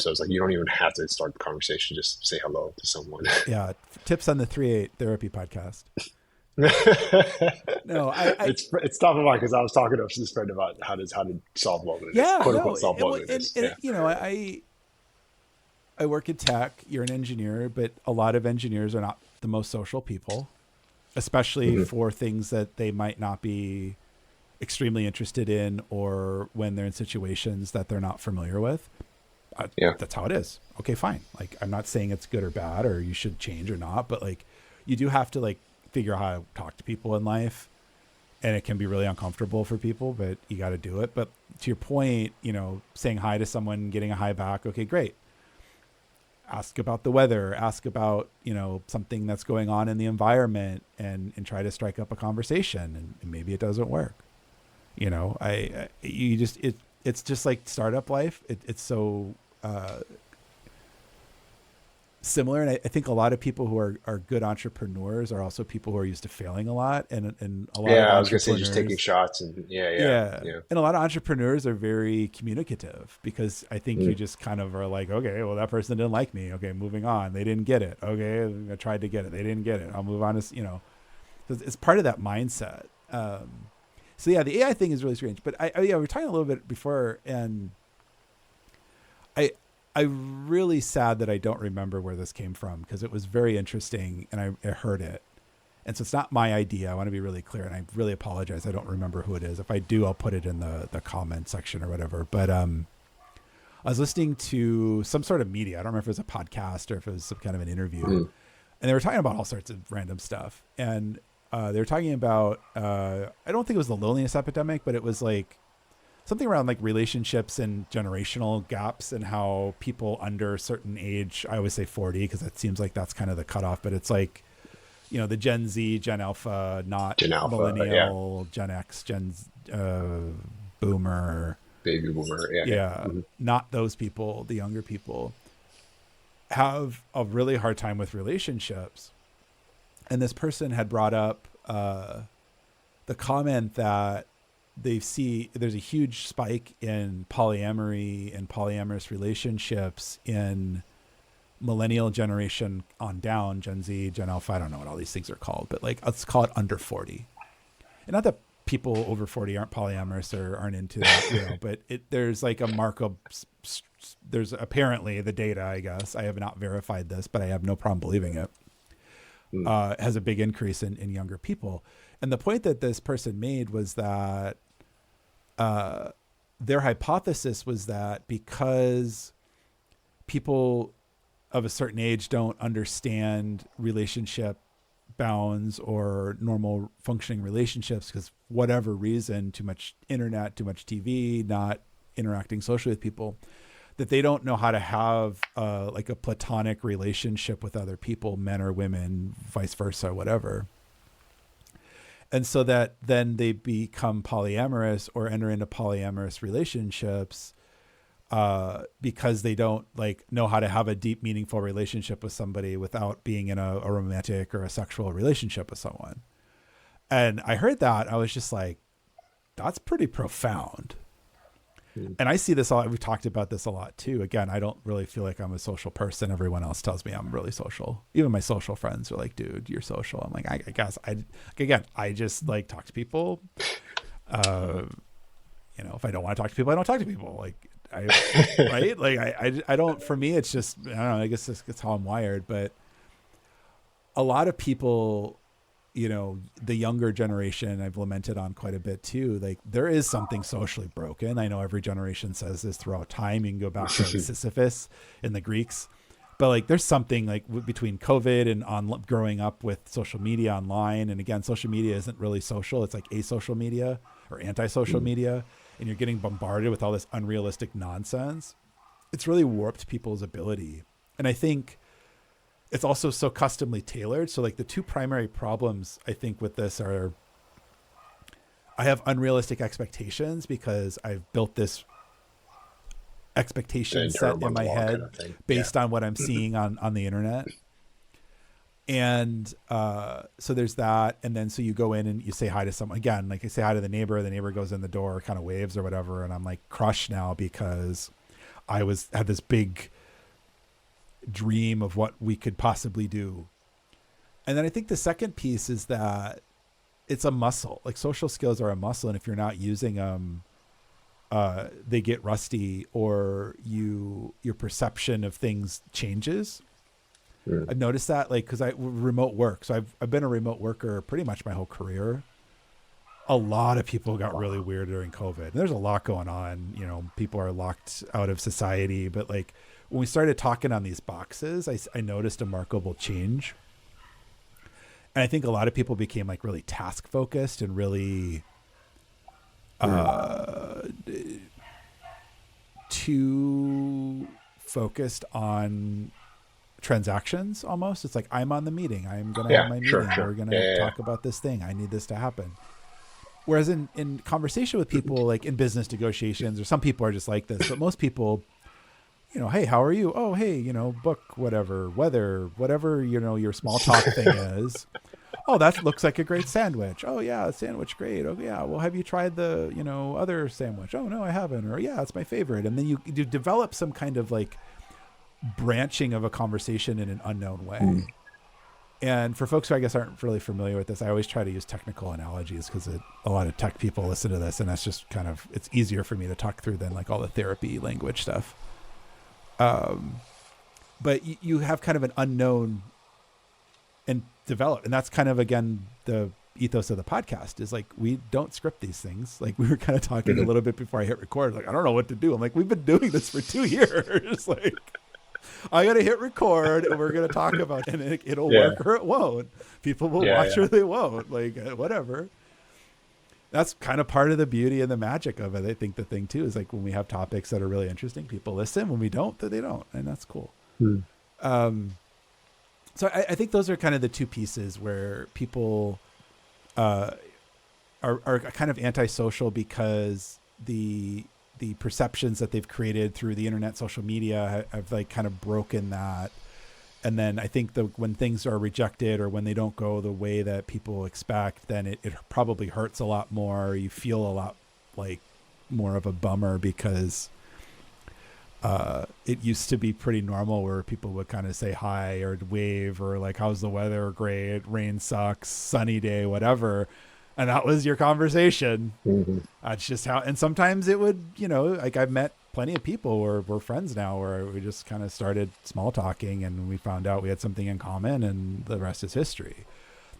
So it's like you don't even have to start the conversation; just say hello to someone. Tips on the 3-8 therapy podcast. No, it's tough of mine because I was talking to this friend about how to solve loneliness. Quote unquote solve loneliness. I work in tech. You're an engineer, but a lot of engineers are not the most social people. especially Hmm. for things that they might not be extremely interested in, or when they're in situations that they're not familiar with. Yeah. That's how it is. Okay, fine. Like, I'm not saying it's good or bad or you should change or not, but like, you do have to like figure out how to talk to people in life, and it can be really uncomfortable for people, but you got to do it. But to your point, saying hi to someone, getting a hi back. Okay, great. Ask about the weather, ask about, something that's going on in the environment, and try to strike up a conversation, and maybe it doesn't work. You just, it's just like startup life. It's so, similar. And I think a lot of people who are good entrepreneurs are also people who are used to failing a lot. And a lot of Yeah, I was gonna say just taking entrepreneurs, shots and yeah, yeah. yeah. And a lot of entrepreneurs are very communicative, because I think you Mm. just kind of are like, okay, well, that person didn't like me. Okay, moving on. They didn't get it. Okay, I tried to get it. They didn't get it. I'll move on to, it's part of that mindset. So yeah, the AI thing is really strange. But we were talking a little bit before, and I, I'm really sad that I don't remember where this came from, because it was very interesting and I heard it. And so it's not my idea. I want to be really clear, and I really apologize. I don't remember who it is. If I do, I'll put it in the comment section or whatever. But I was listening to some sort of media. I don't remember if it was a podcast or if it was some kind of an interview. Mm. And they were talking about all sorts of random stuff. And they were talking about, I don't think it was the loneliness epidemic, but it was like something around like relationships and generational gaps, and how people under a certain age, I always say 40 because that seems like that's kind of the cutoff, but it's like, the Gen Z, Gen Alpha, not Gen Alpha, yeah. millennial, Gen X, Boomer. Baby boomer, yeah, yeah. Yeah. Hmm. Not those people, the younger people have a really hard time with relationships. And this person had brought up the comment that they see there's a huge spike in polyamory and polyamorous relationships in millennial generation on down, Gen Z, Gen Alpha. I don't know what all these things are called, but like, let's call it under 40. And not that people over 40 aren't polyamorous or aren't into that, but there's like a markup. There's apparently the data, I guess. I have not verified this, but I have no problem believing it. Mm. Has a big increase in younger people. And the point that this person made was that their hypothesis was that because people of a certain age don't understand relationship bounds or normal functioning relationships, because whatever reason, too much internet, too much TV, not interacting socially with people, that they don't know how to have like a platonic relationship with other people, men or women, vice versa, whatever. And so that then they become polyamorous or enter into polyamorous relationships because they don't like know how to have a deep, meaningful relationship with somebody without being in a romantic or a sexual relationship with someone. And I heard that, I was just like, that's pretty profound. Mm. And I see this all. We've talked about this a lot too. Again, I don't really feel like I'm a social person. Everyone else tells me I'm really social. Even my social friends are like, dude, you're social. I'm like, I guess I just like talk to people. If I don't want to talk to people, I don't talk to people. Like right? Like I don't, for me, it's just, I don't know, I guess that's how I'm wired. But a lot of people, the younger generation, I've lamented on quite a bit too. Like, there is something socially broken. I know every generation says this throughout time. You can go back to Sisyphus in the Greeks, but like, there's something like between COVID and on growing up with social media online. And again, social media isn't really social. It's like asocial media or anti-social media. And you're getting bombarded with all this unrealistic nonsense. It's really warped people's ability. And I think it's also so customly tailored. So like, the two primary problems I think with this are, I have unrealistic expectations because I've built this expectation set in my head kind of based on what I'm seeing on the internet. And so there's that. And then so you go in and you say hi to someone. Again, like, I say hi to the neighbor goes in the door, kind of waves or whatever. And I'm like crushed now because I had this big dream of what we could possibly do. And then I think the second piece is that it's a muscle. Like, social skills are a muscle. And if you're not using them, they get rusty, or your perception of things changes. I've noticed that, like, because I remote work, so I've been a remote worker pretty much my whole career. A lot of people got really weird during COVID. And there's a lot going on. You know, people are locked out of society, but like when we started talking on these boxes, I noticed a remarkable change. And I think a lot of people became like really task focused and really too focused on transactions almost. It's like, I'm on the meeting. I'm going to have my meeting. We're going to talk about this thing. I need this to happen. Whereas in conversation with people, like in business negotiations, or some people are just like this, but most people, you know, hey, how are you? Oh, hey, you know, book, whatever, weather, whatever, you know, your small talk thing is. Oh, that looks like a great sandwich. Oh yeah, sandwich, great. Oh yeah, well, have you tried the, you know, other sandwich? Oh no, I haven't. Or yeah, it's my favorite. And then you develop some kind of like branching of a conversation in an unknown way. And for folks who I guess aren't really familiar with this, I always try to use technical analogies because a lot of tech people listen to this, and that's just kind of, it's easier for me to talk through than like all the therapy language stuff. But you have kind of an unknown and develop. And that's kind of, again, the ethos of the podcast is like, we don't script these things. Like we were kind of talking a little bit before I hit record, like, I don't know what to do. I'm like, we've been doing this for 2 years. Like, I got to hit record and we're going to talk about it, and it'll work or it won't. People will watch or they won't, like whatever. That's kind of part of the beauty and the magic of it. I think the thing too is like when we have topics that are really interesting, people listen. When we don't, they don't. And that's cool. So I think those are kind of the two pieces where people are kind of antisocial because the perceptions that they've created through the internet, social media have like kind of broken that. And then I think when things are rejected or when they don't go the way that people expect, then it probably hurts a lot more. You feel a lot like more of a bummer because it used to be pretty normal where people would kind of say hi or wave or like, how's the weather? Great. Rain sucks. Sunny day, whatever. And that was your conversation. That's just how, and sometimes it would, you know, like I've met plenty of people where we're friends now where we just kind of started small talking and we found out we had something in common and the rest is history.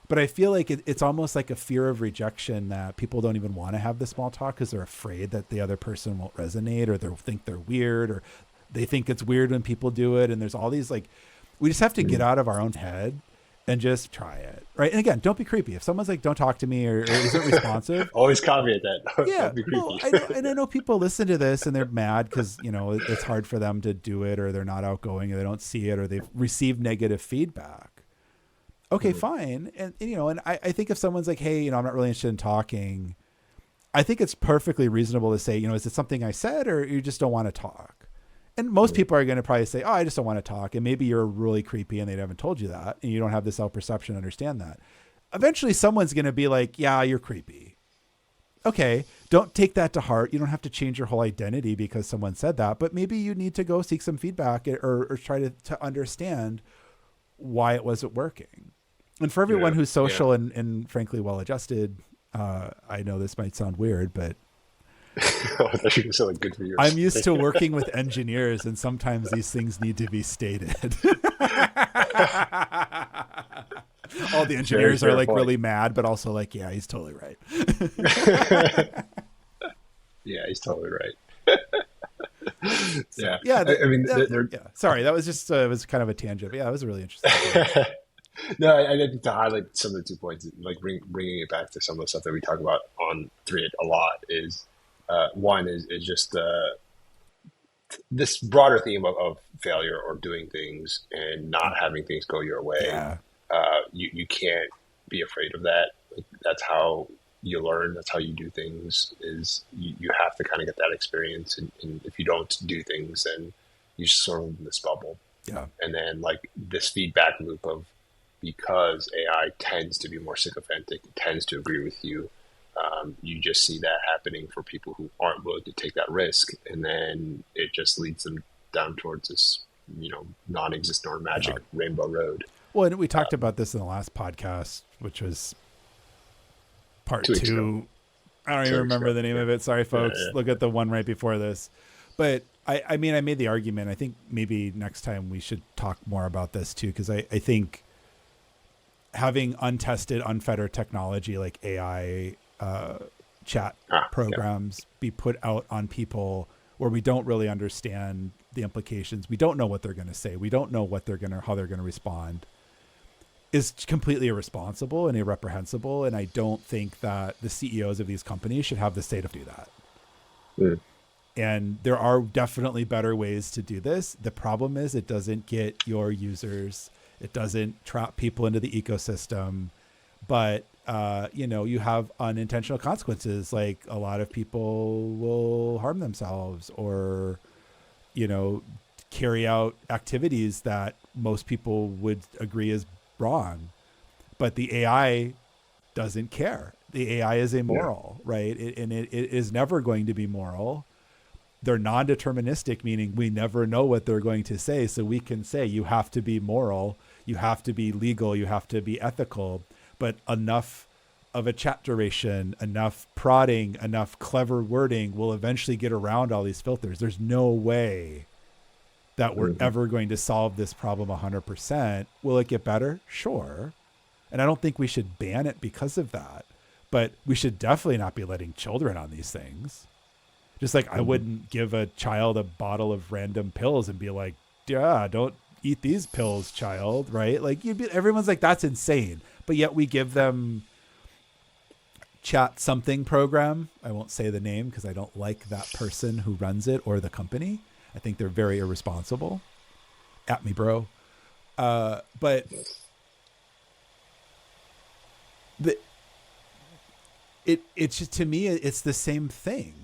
But I feel like it's almost like a fear of rejection that people don't even want to have the small talk because they're afraid that the other person won't resonate, or they'll think they're weird, or they think it's weird when people do it. And there's all these, like, we just have to get out of our own head and just try it. Right. And again, don't be creepy. If someone's like, don't talk to me or isn't responsive. Always caveat that. Yeah. Don't be creepy. Well, I know people listen to this and they're mad because, you know, it's hard for them to do it, or they're not outgoing, or they don't see it, or they've received negative feedback. Okay, fine. And you know, and I think if someone's like, hey, you know, I'm not really interested in talking, I think it's perfectly reasonable to say, you know, is it something I said or you just don't want to talk? And most people are going to probably say, oh, I just don't want to talk. And maybe you're really creepy and they haven't told you that, and you don't have the self-perception to understand that. Eventually someone's going to be like, yeah, you're creepy. Okay, don't take that to heart. You don't have to change your whole identity because someone said that, but maybe you need to go seek some feedback or try to understand why it wasn't working. And for everyone who's social and frankly well-adjusted, I know this might sound weird, but I thought you were saying good for yours. I'm used to working with engineers, and sometimes these things need to be stated. All the engineers are like really mad, but also like, yeah, he's totally right. Yeah, he's totally right. Yeah. I mean, sorry, that was just it was kind of a tangent. But yeah, it was a really interesting. No, I think to highlight some of the 2 points, like bringing it back to some of the stuff that we talk about on Thread a lot is one is just this broader theme of failure or doing things and not having things go your way. Yeah. You can't be afraid of that. Like, that's how you learn. That's how you do things. Is you have to kind of get that experience, and if you don't do things, then you sort of in this bubble. Yeah. And then like this feedback loop of, because AI tends to be more sycophantic, tends to agree with you. You just see that happening for people who aren't willing to take that risk, and then it just leads them down towards this, you know, non-existent or magic rainbow road. Well, and we talked about this in the last podcast, which was part 2. I don't even remember the name of it. Sorry, folks. Look at the one right before this. But I mean, I made the argument. I think maybe next time we should talk more about this too, because I think having untested, unfettered technology like AI chat Yeah. programs be put out on people where we don't really understand the implications. We don't know what they're going to say. We don't know how they're going to respond, is completely irresponsible and irreprehensible. And I don't think that the CEOs of these companies should have the say to do that. Mm. And there are definitely better ways to do this. The problem is it doesn't get your users, it doesn't trap people into the ecosystem, but you have unintentional consequences. Like a lot of people will harm themselves or, carry out activities that most people would agree is wrong. But the AI doesn't care. The AI is amoral, right? It is never going to be moral. They're non-deterministic, meaning we never know what they're going to say. So we can say you have to be moral, you have to be legal, you have to be ethical, but enough of a chat duration, enough prodding, enough clever wording will eventually get around all these filters. There's no way that we're ever going to solve this problem 100%. Will it get better? Sure. And I don't think we should ban it because of that, but we should definitely not be letting children on these things. Just like I wouldn't give a child a bottle of random pills and be like, yeah, don't eat these pills, child, right? Like everyone's like, that's insane. But yet we give them chat something program. I won't say the name because I don't like that person who runs it or the company. I think they're very irresponsible. At me, bro. But it's just, to me, it's the same thing.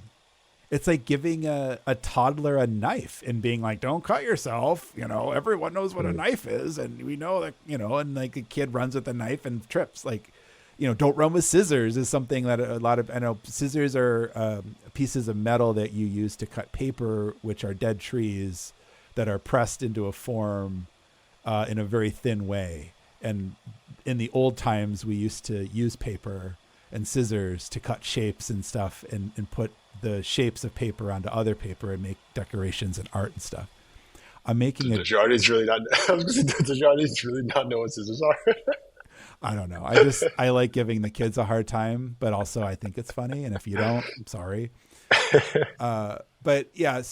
It's like giving a toddler a knife and being like, don't cut yourself. Everyone knows what a knife is. And we know that, and like a kid runs with a knife and trips. Like, don't run with scissors is something that I know scissors are pieces of metal that you use to cut paper, which are dead trees that are pressed into a form in a very thin way. And in the old times, we used to use paper and scissors to cut shapes and stuff and put the shapes of paper onto other paper and make decorations and art and stuff. I'm making Does your audience really not? Does your audience really not know what scissors are? I don't know. I like giving the kids a hard time, but also I think it's funny. And if you don't, I'm sorry. But yeah,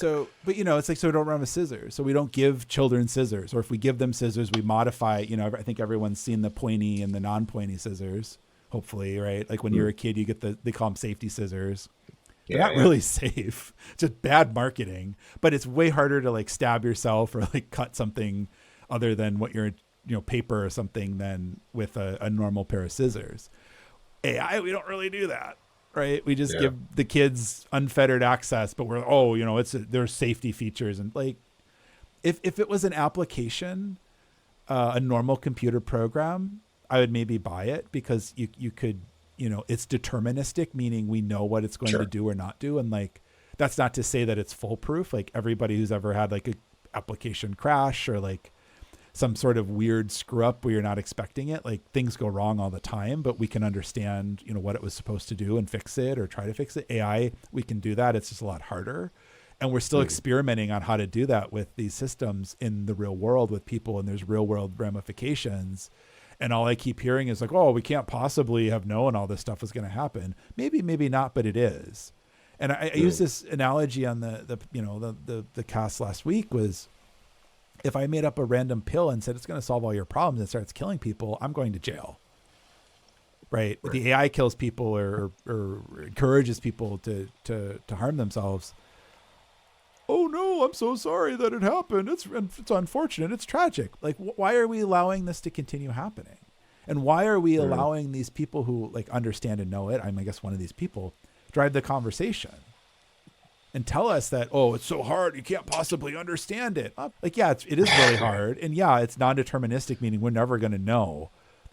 but it's like, so we don't run with scissors. So we don't give children scissors, or if we give them scissors, we modify, I think everyone's seen the pointy and the non-pointy scissors, hopefully, right? Like when you're a kid, you get they call them safety scissors. They're not really safe. It's just bad marketing, but it's way harder to like stab yourself or like cut something other than what you're, paper or something than with a normal pair of scissors. AI, we don't really do that, right? We just give the kids unfettered access, but there's safety features. And like, if it was an application, a normal computer program, I would maybe buy it because you could, it's deterministic, meaning we know what it's going to do or not do. And like, that's not to say that it's foolproof. Like everybody who's ever had like a application crash or like some sort of weird screw up where you're not expecting it, like things go wrong all the time, but we can understand, what it was supposed to do and fix it or try to fix it. AI, we can do that. It's just a lot harder. And we're still experimenting on how to do that with these systems in the real world with people. And there's real world ramifications. And all I keep hearing is like, oh, we can't possibly have known all this stuff was going to happen. Maybe, maybe not, but it is. And I used this analogy on the cast last week was, if I made up a random pill and said it's going to solve all your problems and starts killing people, I'm going to jail. Right? The AI kills people or encourages people to harm themselves. Oh no, I'm so sorry that it happened. It's unfortunate. It's tragic. Like, why are we allowing this to continue happening? And why are we allowing these people who like understand and know it, I guess one of these people, drive the conversation and tell us that, oh, it's so hard, you can't possibly understand it. Like, yeah, it is really hard. And yeah, it's non-deterministic, meaning we're never going to know.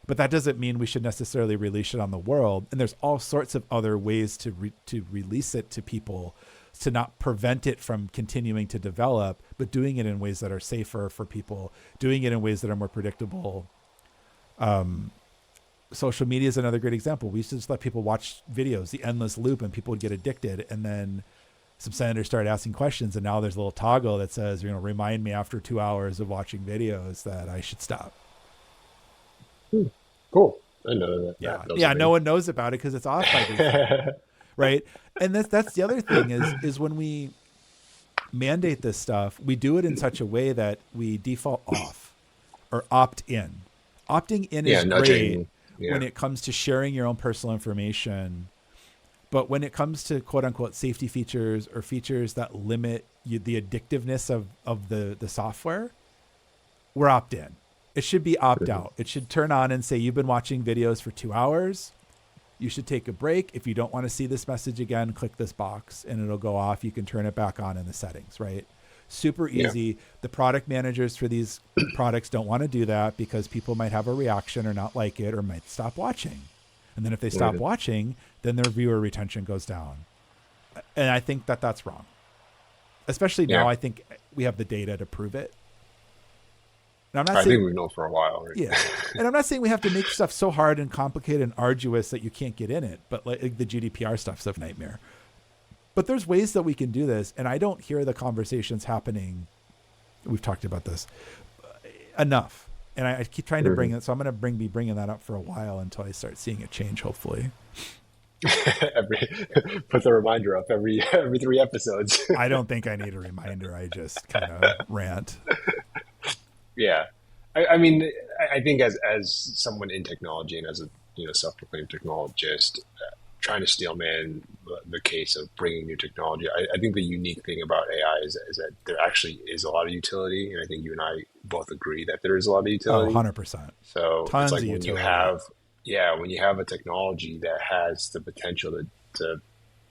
But that doesn't mean we should necessarily release it on the world. And there's all sorts of other ways to release it to people, to not prevent it from continuing to develop, but doing it in ways that are safer for people, doing it in ways that are more predictable. Social media is another great example. We used to just let people watch videos, the endless loop, and people would get addicted. And then some senators started asking questions, and now there's a little toggle that says, remind me after 2 hours of watching videos that I should stop. Cool. I know that. Yeah. No one knows about it because it's off by default. Right. And that's the other thing is when we mandate this stuff, we do it in such a way that we default off or opt in. Opting in is great when it comes to sharing your own personal information. But when it comes to quote unquote safety features or features that limit the addictiveness of the software, we're opt in. It should be opt out. It should turn on and say, you've been watching videos for 2 hours. You should take a break. If you don't want to see this message again, click this box and it'll go off. You can turn it back on in the settings, right? Super easy. Yeah. The product managers for these products don't want to do that because people might have a reaction or not like it or might stop watching. And then if they stop watching, then their viewer retention goes down. And I think that that's wrong. Especially now, I think we have the data to prove it. And I think we've known for a while. Right? Yeah. And I'm not saying we have to make stuff so hard and complicated and arduous that you can't get in it. But like the GDPR stuff's a nightmare. But there's ways that we can do this. And I don't hear the conversations happening. We've talked about this enough. And I keep trying to bring it. So I'm going to be bringing that up for a while until I start seeing it change, hopefully. Put the reminder up every 3 episodes. I don't think I need a reminder. I just kind of rant. Yeah. I mean, I think as someone in technology and as a self-proclaimed technologist, trying to steelman the case of bringing new technology, I think the unique thing about AI is that there actually is a lot of utility. And I think you and I both agree that there is a lot of utility. 100%. So Tons it's like of when utility. when you have a technology that has the potential to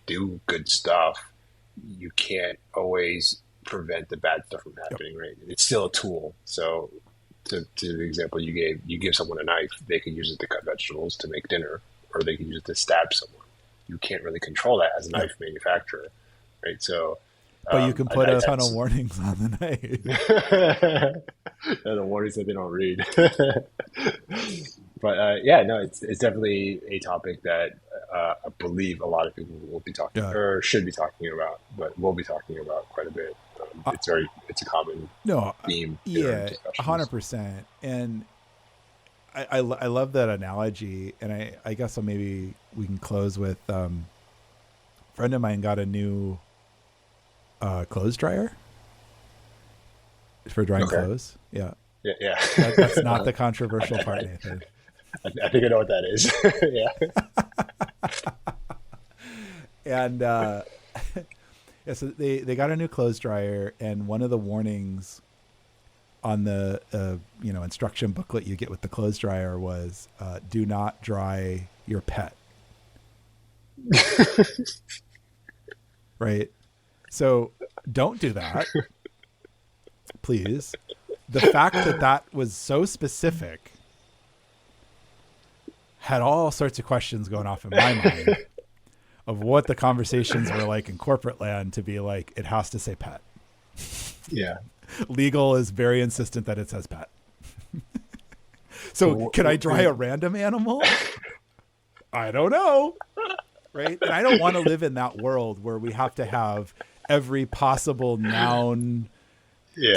do good stuff, you can't always prevent the bad stuff from happening, right? It's still a tool. So to the example you gave, you give someone a knife, they can use it to cut vegetables to make dinner, or they can use it to stab someone. You can't really control that as a knife manufacturer, right? So but you can put a ton of warnings on the knife. And the warnings that they don't read. But it's definitely a topic that I believe a lot of people will be talking or should be talking about, but we'll be talking about quite a bit. It's a common theme. Yeah, 100%. And I love that analogy. And I guess maybe we can close with a friend of mine got a new clothes dryer for drying clothes. Yeah. Yeah. That's not the controversial part, Nathan. I think I know what that is. Yeah. And so they got a new clothes dryer, and one of the warnings on the instruction booklet you get with the clothes dryer was do not dry your pet. Right? So don't do that. Please. The fact that was so specific had all sorts of questions going off in my mind of what the conversations were like in corporate land to be like, it has to say pet. Yeah. Legal is very insistent that it says pet. So can I dry a random animal? I don't know. Right. And I don't want to live in that world where we have to have every possible noun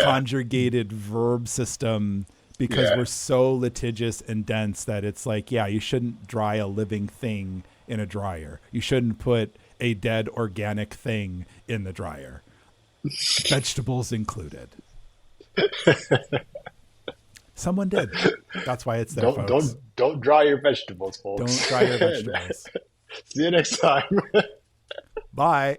conjugated verb system because we're so litigious and dense that it's like, you shouldn't dry a living thing in a dryer. You shouldn't put a dead organic thing in the dryer. Vegetables included. Someone did. That's why it's there, folks. Don't dry your vegetables, folks. Don't dry your vegetables. See you next time. Bye.